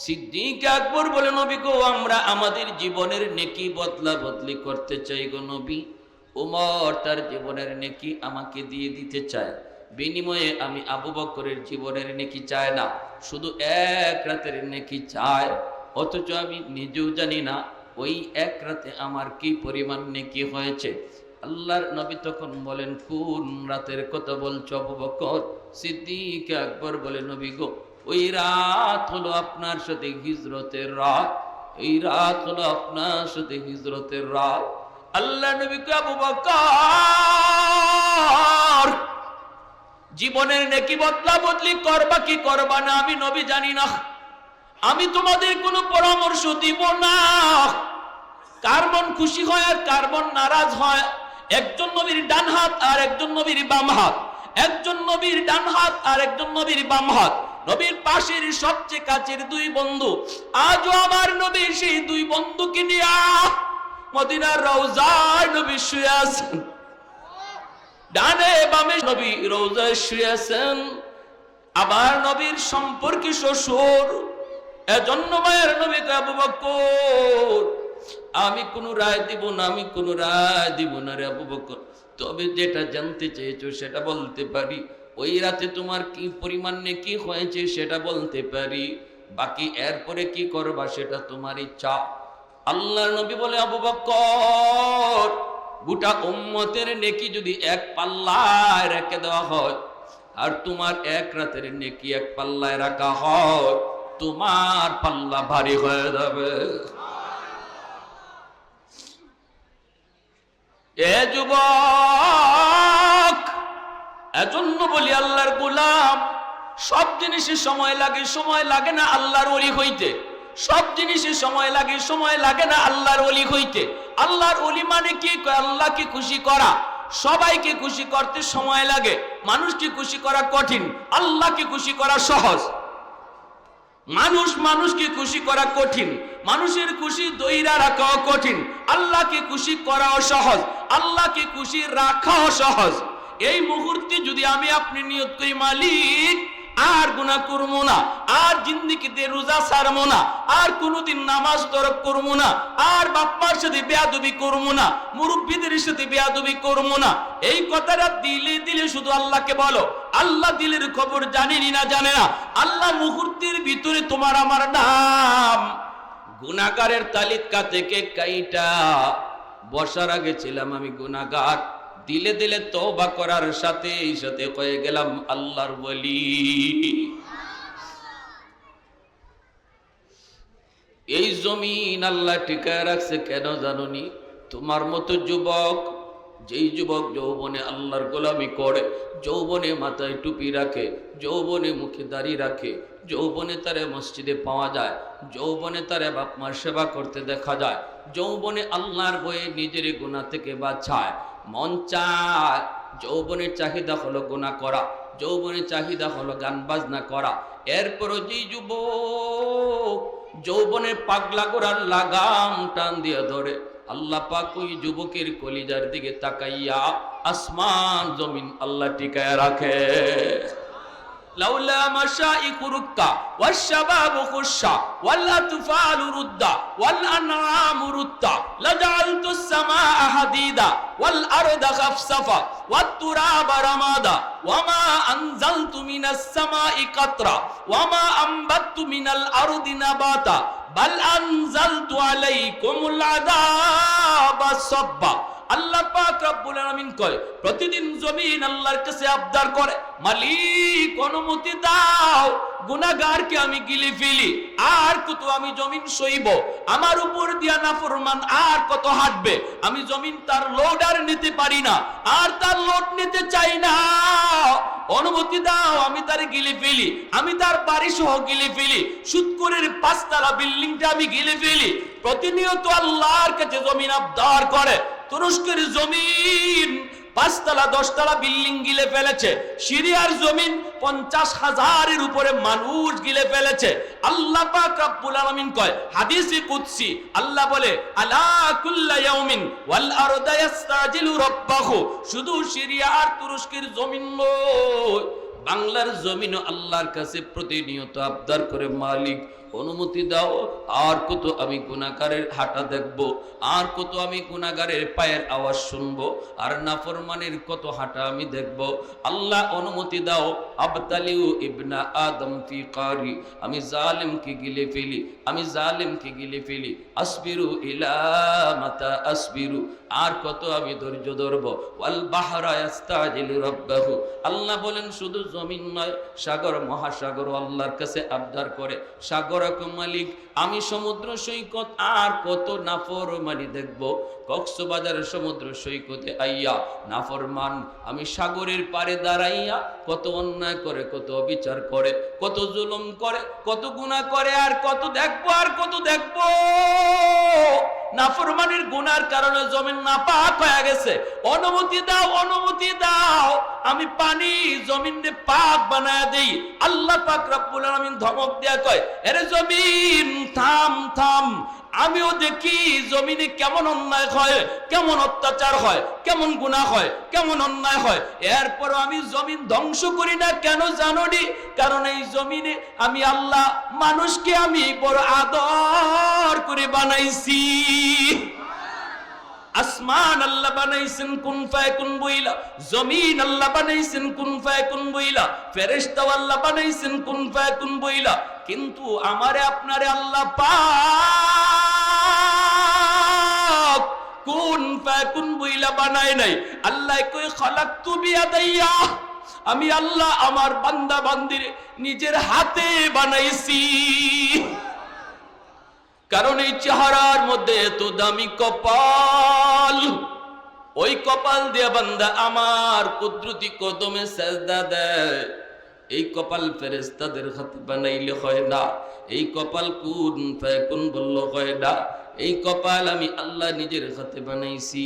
সিদ্দিক আকবর বলে, নবী গো, আমরা আমাদের জীবনের নেকি বদলা বদলি করতে চাই গো নবী। উমর তার জীবনের নেকি আমাকে দিয়ে দিতে চায়, বিনিময়ে আমি আবু বকরের জীবনের নেকি চাই না, শুধু এক রাতের নেকি চায়। অথচ আমি নিজেও জানি না ওই এক রাতে আমার কি পরিমাণ নেকি হয়েছে। আল্লাহর নবী তখন বলেন, কোন রাতের কথা বলছো আবু বকর? সিদ্দিক আকবর বলে, নবী গো, ওই রাত হলো আপনার সাথে হিজরতের রাত, এই রাত হলো আপনার সাথে হিজরতের রাত। আল্লাহ নবী কে, আবু বকর, জীবনের নেকি বদলা বদলি করবা কি করবা না আমি নবী জানি না, আমি তোমাদের কোনো পরামর্শ দিব না। কার মন খুশি হয় আর কার মন নারাজ হয়? একজন নবীর ডান হাত আর একজন নবীর বাম হাত, একজন নবীর ডান হাত আর একজন নবীর বাম হাত, নবীর পাশের সবচেয়ে কাছের দুই বন্ধু। আজও আমার নবীর সেই দুই বন্ধুকে নিয়ে মদিনার রওজায় নবী শুয়ে আছেন, ডানে বামে নবী রওজায় শুয়ে আছেন। আবার নবীর সম্পর্কে শ্বশুর, এজন্য মায়ের নবীকে, আবু বকর, আমি কোন রায় দিব না, আমি কোন রায় দিব না রে আবু বকর, তবে যেটা জানতে চেয়েছো সেটা বলতে পারি। ওই রাতে তোমার কি পরিমাণ নেকি হয়েছে সেটা বলতে পারি, বাকি এরপরে কি করবা সেটা তোমার ইচ্ছা। আল্লাহর নবী বলে, আবু বকর, গোটা উম্মতের নেকি যদি এক পাল্লায় রেখে দেওয়া হয় আর তোমার এক রাতের নেকি এক পাল্লায় রাখা হয়, তোমার পাল্লা ভারী হয়ে যাবে। এ যুবক, এজন্য বলি আল্লাহর গোলাম, সব জিনিসে সময় লাগে, সময় লাগে না আল্লাহর ওলি হইতে। সব জিনিসে সময় লাগে, সময় লাগে না আল্লাহর ওলি হইতে। আল্লাহর ওলি মানে কি? আল্লাহকে খুশি করা। সবাইকে খুশি করতে সময় লাগে, মানুষকে খুশি করা কঠিন, আল্লাহকে খুশি করা সহজ। মানুষকে খুশি করা কঠিন, মানুষের খুশি দইরা রাখাও কঠিন, আল্লাহকে খুশি করাও সহজ, আল্লাহকে খুশি রাখাও সহজ। এই মুহূর্তে যদি আমি আপনি নিয়ত করি, মালিক আর গুনাহ করব না, আর জিন্দেগিতে রোজা ছাড়ব না, আর কোনোদিন নামাজ তরক করব না, আর বাপ মার সাথে বেয়াদবি করব না, মুরব্বিদের সাথে বেয়াদবি করব না। এই কথাটা দিলে দিলে শুধু আল্লাহকে বলো। আল্লাহ দিলের খবর জানেনি না জানে না। আল্লাহ মুহূর্তের ভিতরে তোমার আমার নাম গুনাহগারের তালিকা থেকে কাইটা বসার আগে ছিলাম আমি গুনাহগার, দিলে দিলে তওবা করার সাথে সাথে হয়ে গেলাম আল্লাহর ওলি। এই জমিন আল্লাহ টিকায় রাখছে কেন জানোনি? তোমার মতো যুবক, যেই যুবক যৌবনে আল্লাহর গোলামি করে, যৌবনে মাথায় টুপি রাখে, যৌবনে মুখে দাড়ি রাখে, যৌবনে তারে মসজিদে পাওয়া যায়, যৌবনে তারে বাপ মার সেবা করতে দেখা যায়, যৌবনে আল্লাহর ভয়ে নিজের গুনাহ থেকে বাঁচায়, মন চায়। যৌবনের চাহিদা হলো গুনাহ করা, যৌবনের চাহিদা হলো গান বাজনা করা। এরপরও যেই যুবক যৌবনের পাগলা গোড়ার লাগাম টান দিয়ে ধরে, আল্লাহ পাক ওই যুবকের কলিজার দিকে তাকাইয়া আসমান জমিন আল্লাহ টিকায় রাখে। লাউলা মাশাইখু রুক্কা ওয়াশশাবাবু খুশশা ওয়াল আতফালু রুদ্দা ওয়াল আনআমু রুদ্দা লাজআলতুস সামাআ হাদিদা ওয়াল আরদা খাফসাফা ওয়াত তুরাবা রামাদা ওয়ামা আনজালতু মিনাস সামাই কাতরা ওয়ামা আমবাততু মিনাল আরদি নাবাতা বাল আনজালতু আলাইকুমুল আযাবা সাব্বা। আল্লাহ পাক রব্বুল আলামিন কয়, প্রতিদিন জমিন আল্লাহর কাছে আবদার করে, মালিক অনুমতি দাও গুনাহগারকে আমি গিলে ফেলি, আর কত আমি জমিন সইব, আমার উপর দিয়া নাফরমান আর কত হাঁটবে, আমি জমিন তার লোড আর নিতে পারি না, আর তার লোড নিতে চাই না, অনুমতি দাও আমি তার গিলে ফেলি, আমি তার বাড়ি সহ গিলে ফেলি, সুদখোরের 5 তলা বিল্ডিংটা আমি গিলে ফেলি। প্রতিনিয়ত আল্লাহর কাছে জমিন আবদার করে। তুরস্কের জমিন 5 তলা 10 তলা বিল্ডিং গিলে ফেলেছে, সিরিয়ার জমিন 50,000-এর উপরে মানুষ গিলে ফেলেছে। আল্লাহ পাক রব্বুল আলামিন কয় হাদিসে কুদসি, আল্লাহ বলে আলা কুল্লা ইয়াউমিন ওয়াল আরদা ইস্তাজিলু রাব্বাহু, শুধু সিরিয়া আর তুরস্কের জমিন নয়, বাংলার জমিনও আল্লাহর কাছে প্রতিনিয়ত আবদার করে, মালিক অনুমতি দাও, আর কত আমি গুনাহগারের হাঁটা দেখব, আর কত আমি গুনাহগারের পায়ের আওয়াজ শুনবো, আর নাফরমানের কত হাঁটা আমি দেখব। আল্লাহ অনুমতি দাও, আবতালিউ ইবনা আদম ফি কারি, আমি জালেমকে গিলে ফেলি, আমি জালেমকে গিলে ফেলি, আসবিরু ইলা মাতা আসবিরু, আর কত আমি ধৈর্য ধরব। ওয়াল বাহরা ইস্তাজিলু রাব্বাহু, আল্লাহ বলেন শুধু জমিন নয়, সাগর মহাসাগর আল্লাহর কাছে আবদার করে, সাগর মালিক আমি সমুদ্র সৈকত আর কত নাফরমানি দেখব। কক্সবাজার সমুদ্র সৈকতে আইয়া নাফরমান আমি সাগরের পারে দাঁড়াইয়া কত অন্যায় করে, কত অবিচার করে, কত জুলুম করে, কত গুনাহ করে, আর কত দেখবো, আর কত দেখবো। নাফরমানির গুনার কারণে জমিন নাপাক হয়ে গেছে, অনুমতি দাও, অনুমতি দাও, আমি পানি জমিনে পাক বানায়া দেই। আল্লাহ পাক রব্বুল আলামিন ধমক দেয়া কয়, আরে জমিন থাম থাম, আমিও দেখি জমিনে কেমন অন্যায় হয়, কেমন অত্যাচার হয়, কেমন গুনাহ হয়, কেমন অন্যায় হয়, এরপরও আমি জমিন ধ্বংস করি না। কেন জানোনি? কারণ এই জমিনে আমি আল্লাহ মানুষকে আমি বড় আদর করে বানাইছি। আসমান আল্লাহ বানাইছেন কুন ফায়াকুন বইলা, জমিন আল্লাহ বানাইছেন কুন ফায়াকুন বইলা, ফেরেশতা আল্লাহ বানাইছেন কুন ফায়াকুন বইলা, কিন্তু আমারে আপনারে আল্লাহ পাক কুন ফায়াকুন বইলা বানায় নাই। আল্লাহ কই খালাকতু বিয়াদাইয়া, আমি আল্লাহ আমার বান্দা বান্দির নিজের হাতে বানাইছি। কারণ এই চেহারার মধ্যে এত দামি কপাল, ওই কপাল দিয়ে বান্দা আমার কুদরতি কদমে সেজদা দেয়। এই কপাল ফেরেশতাদের হাতে বানাইলে হয় না, এই কপাল কুন ফায়াকুন বললে হয় না, এই কপাল আমি আল্লাহ নিজের হাতে বানাইছি।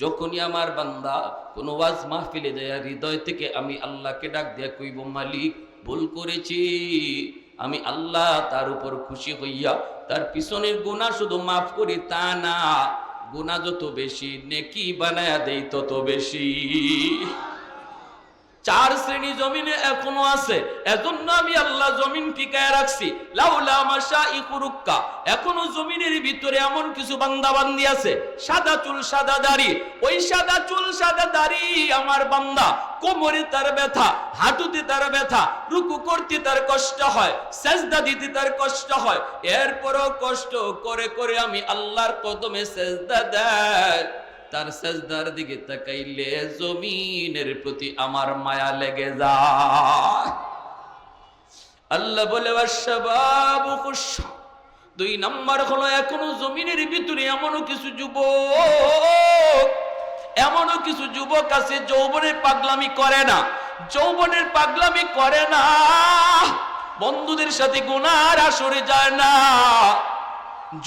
যখনই আমার বান্দা কোনো ওয়াজ মাহফিলে যায়, হৃদয় থেকে আমি আল্লাহকে ডাক দিয়া কইব, মালিক ভুল করেছি, আমি আল্লাহ তার উপর খুশি হইয়া তার পিছনের গুনাহ শুধু মাফ করি তা না, গুনাহ যত বেশি নেকি বানায়া দেই তত বেশি। 4 শ্রেণী ভাঙেনি, জমিনে এখনো আছে। এজন্য আমি আল্লাহ জমিন টিকায় রাখছি। লাউলা মাশাইখু রুক্কা, এখনো জমিনের ভিতরে এমন কিছু বান্দা বান্দি আছে, সাদা চুল সাদা দাড়ি। ওই সাদা চুল সাদা দাড়ি আমার বান্দা, কোমরে তার ব্যথা, হাঁটুতে তার ব্যথা, রুকু করতে তার কষ্ট হয়, সেজদা দিতে তার কষ্ট হয়, এরপরও কষ্ট করে করে আমি আল্লাহর কদমে সেজদা দেয়। তার সেজদার দিকে তাকাইলে জমিনের প্রতি আমার মায়া লেগে যায়। আল্লাহ বলে ওয়াশবাবু খুশা। 2 নাম্বার হলো এখনো জমিনের ভিতরে এমনও কিছু যুবক আছে যৌবনের পাগলামি করে না, যৌবনের পাগলামি করে না, বন্ধুদের সাথে গুনার আসরে যায় না।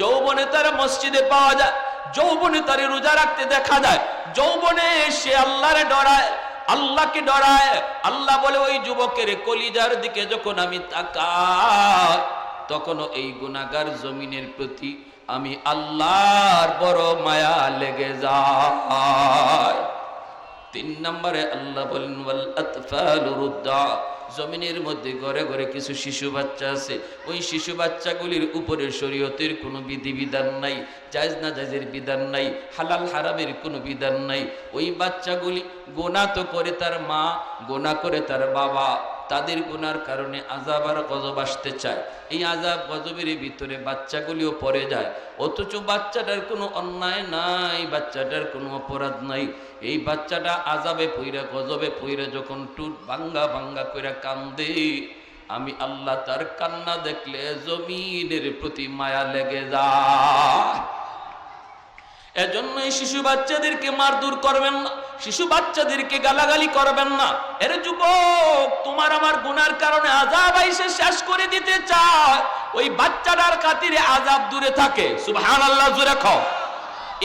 যৌবনে তার মসজিদে পাওয়া যায়, যৌবনে তার রোজা রাখতে দেখা যায়, যৌবনে সে আল্লাহরে ডরায়, আল্লাহকে ডরায়। আল্লাহ বলে ওই যুবকের কলিজার দিকে যখন আমি তাকাই, তখনও এই গুনাহগার জমিনের প্রতি আমি আল্লাহর বড় মায়া লেগে যায়। 3 নম্বরে আল্লাহ বলেন ওয়াল আতফালু রুদ্দা। জমিনের মধ্যে ঘরে ঘরে কিছু শিশু বাচ্চা আছে, ওই শিশু বাচ্চাগুলির উপরে শরীয়তের কোনো বিধিবিধান নাই, জায়েজ না জায়েজের বিধান নাই, হালাল হারামের কোনো বিধান নাই। ওই বাচ্চাগুলি গুনাহ তো করে তার মা, গুনাহ করে তার বাবা, তাদের গুনার কারণে আযাব আর গজব আসতে চায়। এই আযাব গজবের ভিতরে বাচ্চাগুলিও পড়ে যায়, অথচ বাচ্চাটার কোনো অন্যায় নাই, বাচ্চাটার কোনো অপরাধ নাই। এই বাচ্চাটা আযাবে পইরা গজবে পইরা যখন টুট ভাঙ্গা ভাঙ্গা কইরা কান্দে, আমি আল্লাহ তার কান্না দেখলে জমিনের প্রতি মায়া লেগে যায়। এজন্য এই শিশু বাচ্চাদেরকে মারধর করবেন না, শিশু বাচ্চাদেরকে গালাগালি করবেন না। এর যুবক, তোমার আমার গুনার কারণে আযাব আইসে শেষ করে দিতে চায়, ওই বাচ্চাটার খাতিরে আযাব দূরে থাকে। সুবহানাল্লাহ, জোরে কও।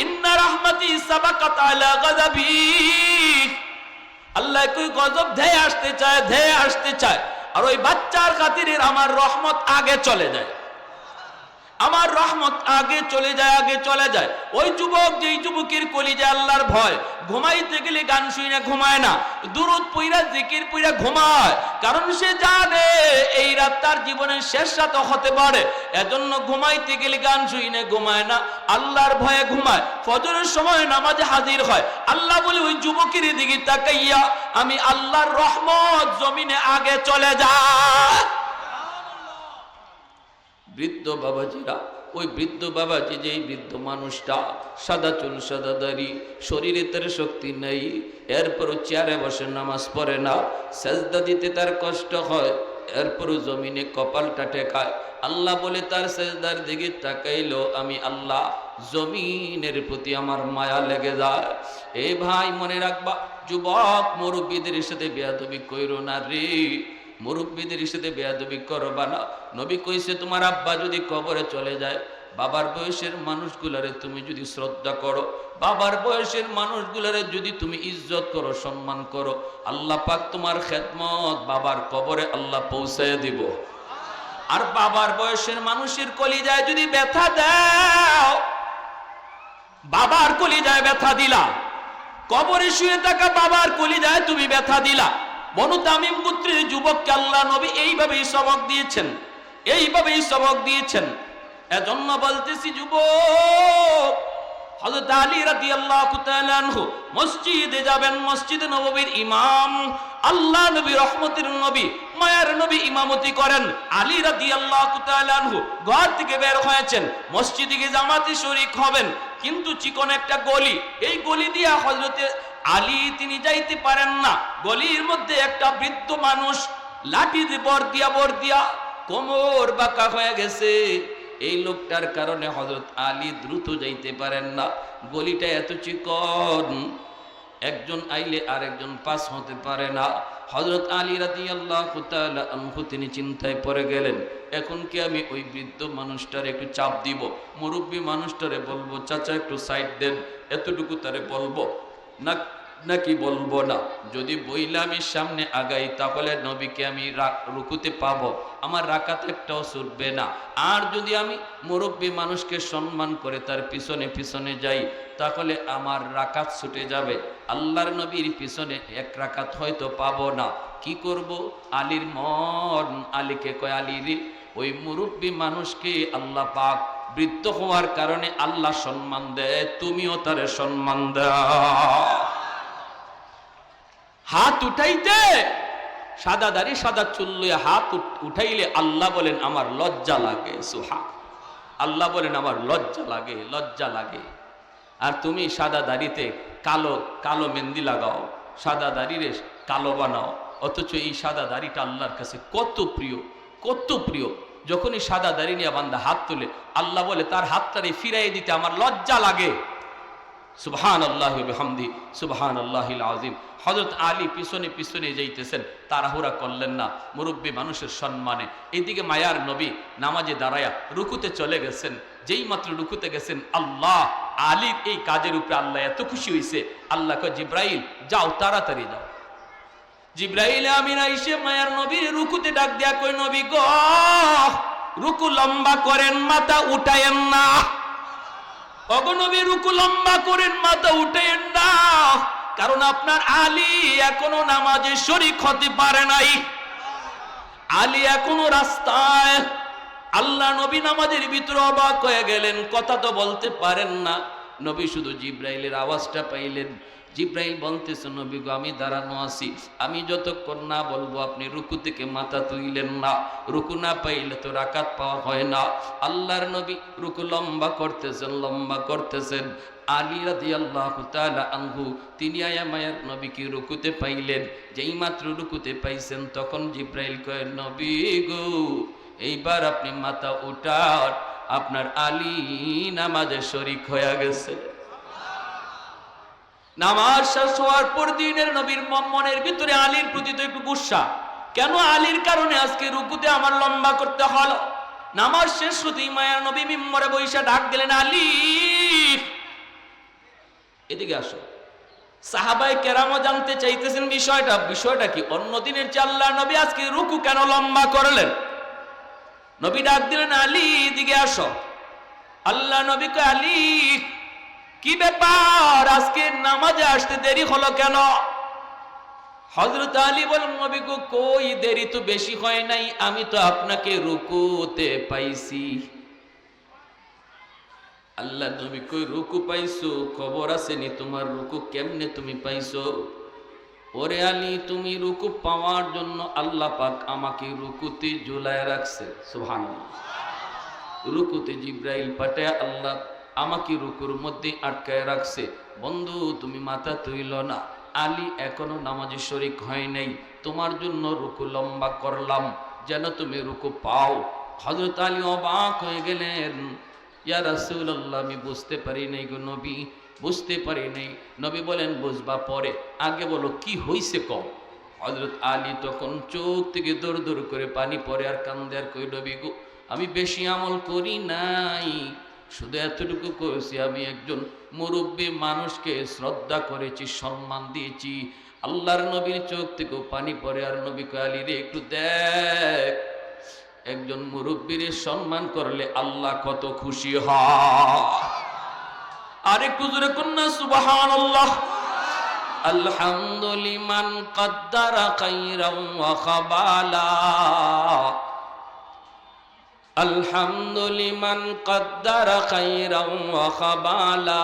ইন্না রাহমাতি সাবাকাত আলা গাযাবি। আল্লাহ কই গজব ধেয়ে আসতে চায়, আর ওই বাচ্চার খাতিরে আমার রহমত আগে চলে যায়, আমার রহমত আগে চলে যায়। ওই যুবক, যেই যুবকের কলিজায় আল্লাহর ভয়, ঘুমাইতে গেলে গান শুনে ঘুমায় না, দুরূদ পইরা জিকির পইরা ঘুমায়, কারণ সে জানে এই রাত তার জীবনের শেষ রাত হতে পারে। এজন্য ঘুমাইতে গেলে গান শুনে ঘুমায় না, আল্লাহর ভয়ে ঘুমায়, ফজরের সময় নামাজে হাজির হয়। আল্লাহ বলে ওই যুবকের দিকে তাকাইয়া আমি আল্লাহর রহমত জমিনে আগে চলে যায়। বৃদ্ধ বাবাজিরা, ওই বৃদ্ধ বাবাজি, যেই বৃদ্ধ মানুষটা সাদা চুল সাদা দাড়ি, শরীরে তার শক্তি নেই, এরপরও চেয়ারে বসে নামাজ পড়ে না, সেজদা দিতে তার কষ্ট হয়, এরপরও জমিনে কপালটা টেকায়। আল্লাহ বলে তার সেজদার দিকে তাকাইলো আমি আল্লাহ জমিনের প্রতি আমার মায়া লেগে যায়। এ ভাই, মনে রাখবা, যুবক মুরব্বীদের সাথে বেয়াদবি কইরো না রে, মুরব্বীদের সাথে বেয়াদবি করবা না। নবী কইছে তোমার আব্বা যদি কবরে চলে যায়, বাবার বয়সের মানুষগুলারে তুমি যদি শ্রদ্ধা করো, বাবার বয়সের মানুষগুলারে যদি তুমি ইজ্জত করো, সম্মান করো, আল্লাহ পাক তোমার খেদমত বাবার কবরে আল্লাহ পৌঁছায় দিব। আর বাবার বয়সের মানুষের কলিজায় যদি ব্যথা দাও, বাবার কলিজায় ব্যথা দিলা, কবরে শুয়ে থাকা বাবার কলিজায় তুমি ব্যথা দিলা। বনু তামিম গোত্রের যুবককে আল্লাহ নবী এইভাবেই সবক দিয়েছেন। এজন্য বলতেছি যুবক, হযরত আলী রাদিয়াল্লাহু তাআলা আনহু মসজিদে যাবেন, মসজিদে নববীর ইমাম, আল্লাহ নবী, রহমতের নবী, মায়ার নবী ইমামতি করেন। আলী রাদিয়াল্লাহু তাআলা আনহু ঘর থেকে বের হয়েছেন, মসজিদে গিয়ে জামাতে শরীক হবেন, কিন্তু চিকন একটা গলি, এই গলি দিয়া হযরতে আলী তিনি যাইতে পারেন না। গলির মধ্যে একটা বৃদ্ধ মানুষ লাঠি দিয়ে বর দিয়া কোমর বাঁকা হয়ে গেছে। এই লোকটার কারণে হযরত আলী দ্রুত যাইতে পারেন না। গলিটা এত চিকন, একজন আইলে আরেকজন পাস হতে পারে না। হযরত আলী রাদিয়াল্লাহু তাআলা আনহু তিনি চিন্তায় পড়ে গেলেন, এখন কি আমি ওই বৃদ্ধ মানুষটার একটু চাপ দিব, মুরব্বী মানুষটারে বলবো চাচা একটু সাইড দেন, এতটুকু তারে বলবো নাকি বলবো না? যদি বইলে আমি সামনে আগাই, তাহলে নবীকে আমি রুকুতে পাবো, আমার রাকাত একটাও ছুটবে না। আর যদি আমি মুরব্বী মানুষকে সম্মান করে তার পিছনে যাই, তাহলে আমার রাকাত ছুটে যাবে, আল্লাহর নবীর পিছনে 1 রাকাত হয়তো পাবো না। কি করব? আলীর মন আলীকে কয়, আলী রে, ওই মুরব্বী মানুষকে আল্লাহ পাক বৃদ্ধ হওয়ার কারণে আল্লাহ সম্মান দেয়, তুমিও তারে সম্মান দাও। হাত উঠাইতে, সাদা দাড়ি সাদা চুল লইয়া হাত উঠাইলে আল্লাহ বলেন আমার লজ্জা লাগে। সুহা, আল্লাহ বলেন আমার লজ্জা লাগে, লজ্জা লাগে। আর তুমি সাদা দাড়িতে কালো কালো মেহেন্দি লাগাও, সাদা দাড়িরে কালো বানাও, অথচ এই সাদা দাড়িটা আল্লাহর কাছে কত প্রিয়, কত প্রিয়। যখনই সাদা দাড়ি নিয়ে বান্দা হাত তোলে, আল্লাহ বলে তার হাতটারে ফিরাই দিতে আমার লজ্জা লাগে। সুবহানাল্লাহি ওয়া বিহামদিহি সুবহানাল্লাহিল আযীম। হযরত আলী পিছনে পিছনে যাইতেছেন, তাড়াহুড়া করলেন না, মুরব্বী মানুষের সম্মানে। এইদিকে মায়ার নবী নামাজে দাঁড়ায়া রুকুতে চলে গেছেন। যেই মাত্র রুকুতে গেছেন, আল্লাহ আলীর এই কাজের উপরে আল্লাহ এত খুশি হয়েছে, আল্লাহ কয় জিব্রাইল যাও, তাড়াতাড়ি যাও। জিব্রাইল আমিন আইসে মায়ার নবীর রুকুতে ডাক দেয়া কই, নবী গো, রুকু লম্বা করেন, মাথা উঠায়েন না। অগনবী রুকু লম্বা করেন, মাথা উঠায়েন না, কারণ আপনার আলী এখনো নামাজে শরীক হতে পারে নাই। আলী এখনো রাস্তায়। আল্লাহ নবী নামাজের ভিতরে অবাক হয়ে গেলেন, কথা তো বলতে পারেন না। নবী শুধু জিব্রাইলের আওয়াজটা পাইলেন। জিব্রাইল বলতেছে, নবী গো, আমি দাঁড়ানো আছি, আমি যতক্ষণ না বলবো আপনি রুকু থেকে মাথা তুইলেন না। রুকু না পাইলে তো রাকাত পাওয়া হয় না। আল্লাহর নবী রুকু লম্বা করতেছেন, লম্বা করতেছেন। আলী রাদিয়াল্লাহু তাআলা আনহু তিনি আয়া মায়ার নবীকে রুকুতে পাইলেন। যেই মাত্র রুকুতে পাইছেন, তখন জিব্রাইল কয়, নবী গো, এইবার আপনি মাথা উঠান, আপনার আলী নামাজে শরীক হয়ে গেছে। নামাজ শেষ হওয়ার পর দিনের নবীর মনের ভিতরে আলীর প্রতি তো একটু গুসা, কেন আলীর কারণে আজকে রুকুতে আমার লম্বা করতে হলো। নামাজ শেষ হতেই মায়ার নবী মিম্বরে বইসা ডাক দিলেন, আলী এদিকে আসো। সাহাবায়ে কেরামও জানতে চাইতেছেন বিষয়টা কি। অন্যদিনের চেয়ে আল্লাহর নবী আজকে রুকু কেন লম্বা করলেন? নবী ডাক দিলেন, আলী এদিকে আসো। আল্লাহ নবী কয়, আলী কি ব্যাপার, আজকে নামাজে আসতে দেরি হলো কেন? হযরত আলী বলেন, নবী গো, কই দেরি তো বেশি হয় নাই, আমি তো আপনাকে রুকুতে পাইছি। আল্লাহ নবী কই, রুকু পাইছো? খবর আছে নি তোমার রুকু কেমনে তুমি পাইছো? ওরে আলী, তুমি রুকু পাওয়ার জন্য আল্লাহ পাক আমাকে রুকুতে ঝুলায় রাখছে। সুবহানাল্লাহ। রুকুতে জিব্রাইল পাঠায় আল্লাহ আমাকে রুকুর মধ্যে আটকায় রাখছে। বন্ধু, তুমি মাথা তুইল না, আলী এখনো নামাজে শরীক হয় নাই, তোমার জন্য রুকু লম্বা করলাম যেন তুমি রুকু পাও। হযরত আলী অবাক হয়ে গেলেন, ইয়া রাসূলুল্লাহ, আমি বুঝতে পারি নাই গো নবী, বুঝতে পারি নাই। নবী বলেন, বুঝবা পরে, আগে বলো কি হইছে কও। হযরত আলী তখন চোখ থেকে দূর দূর করে পানি পড়ে আর কান্দে আর কই, নবী গো, আমি বেশি আমল করি নাই, শুধু এতটুকু করেছি, আমি একজন মুরব্বী মানুষকে শ্রদ্ধা করেছি, সম্মান দিয়েছি। আল্লাহর নবীর চোখ থেকে পানি পড়ে আর নবী কয়, আলী রে, একটু দেখ, একজন মুরব্বীর সম্মান করলে আল্লাহ কত খুশি হয়। আর একটু জোরে কন্যা সুবহানাল্লাহ। আলহামদুলিমান কদ্দারা খাইরান ওয়া খাবালা, আলহামদুলিমান কদ্দারা খাইরান ওয়া খাবালা,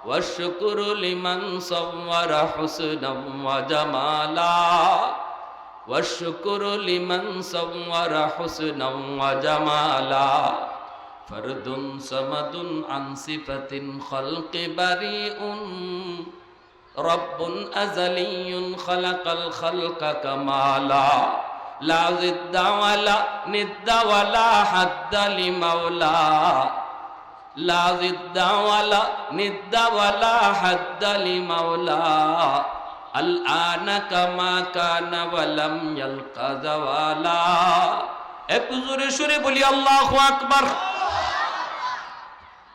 ওয়া শুকরু লিমান সাওয়ারা হুসনান ওয়া জামালা, ওয়া শুকরু লিমান সাওয়ারা হুসনান ওয়া জামালা, ফরদুন সামাদুন আন সিফাতিন খালকি বারিউন, রব্বুন আযালিয়্যুন খালাকাল খালকা কামালা, লা জিদ্দা ওয়ালা নিদ্দা ওয়ালা হাদ্দা লিমাওলা, লা জিদ্দা ওয়ালা নিদ্দা ওয়ালা হাদ্দা লিমাওলা, আল আনা কামা কানা ওয়ালাম ইয়ালকা জাওয়ালা। একটু জোরে সুরে বলি আল্লাহু আকবার।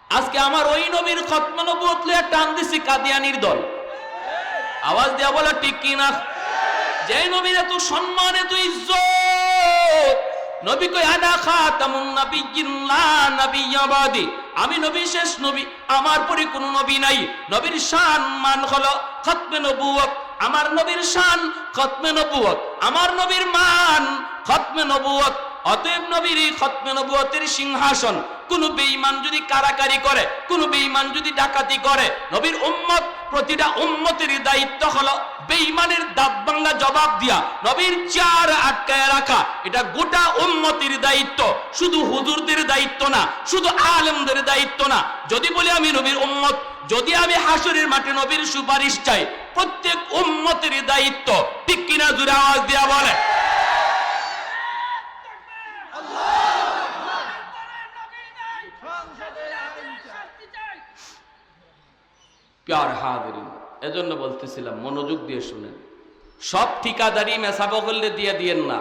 আজকে আমার ওই নবীর খতমে নবুয়ত লইয়া টান দিছি কাদিয়ানির দল। আওয়াজ দিয়া বলা ঠিক কি না? যে নবীর এত সম্মান, এত ইজ্জত, নবী কই, আনা খাতামুন নাবিয়্যিন লা নাবিয়্যা বাদি, আমি নবী শেষ নবী, আমার পরে কোনো নবী নাই। নবীর সম্মান হলো খতমে নবুয়ত। আমার নবীর শান খতমে নবুয়ত, আমার নবীর মান খতমে নবুয়ত। অতএব নবীর এই খতমে নবুয়তের সিংহাসন কোন বেঈমান যদি কারাকারি করে, কোন বেঈমান যদি ডাকাতি করে, নবীর উম্মত, প্রতিটা উম্মতের দায়িত্ব হলো বেঈমানের দাঁত ভাঙা জবাব দিয়া নবীর চার আটকায় রাখা। এটা গোটা উম্মতের দায়িত্ব, শুধু হুজুরদের দায়িত্ব না, শুধু আলেমদের দায়িত্ব না। যদি বলি আমি নবীর উম্মত, যদি আমি হাসরের মাঠে নবীর সুপারিশ চাই, প্রত্যেক উম্মতের দায়িত্ব। ঠিক কিনা? জোরে আওয়াজ দিয়া বলে। প্যার হাজিরিন, এজন্য বলতেছিলাম মনোযোগ দিয়ে শুনেন। সব ঠিকাদারি মেসাব করলে দিয়ে দিয়েন না।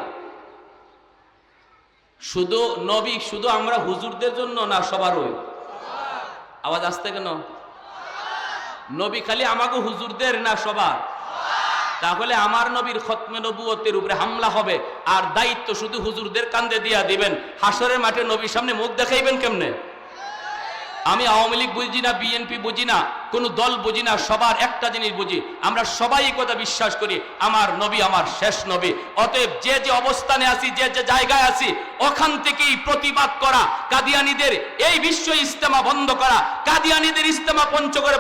শুধু নবী, শুধু আমরা হুজুরদের জন্য না, সবার ওই আওয়াজ আসতে কেন? নবী খালি আমাকে হুজুরদের না, সবার? তাহলে আমার নবীর খতমে নবুয়তের উপরে হামলা হবে, আর দায়িত্ব শুধু হুজুরদের কাঁধে দিয়া দিবেন। হাসরের মাঠে নবীর সামনে মুখ দেখাইবেন কেমনে? আমি আওয়ামী লীগ বুঝি না, বিএনপি বুঝি না, কোন দল বুঝি না, সবার একটা জিনিস বুঝি, আমরা সবাই এই কথা বিশ্বাস করি, আমার নবী আমার শেষ নবী। অতএব যে যে অবস্থানে আছি, যে যে জায়গায় আছি, ওখান থেকেই প্রতিবাদ করা, কাদিয়ানীদের এই বিশ্ব ইজতেমা বন্ধ করা, কাদিয়ানীদের ইজতেমা পঞ্চগড়ে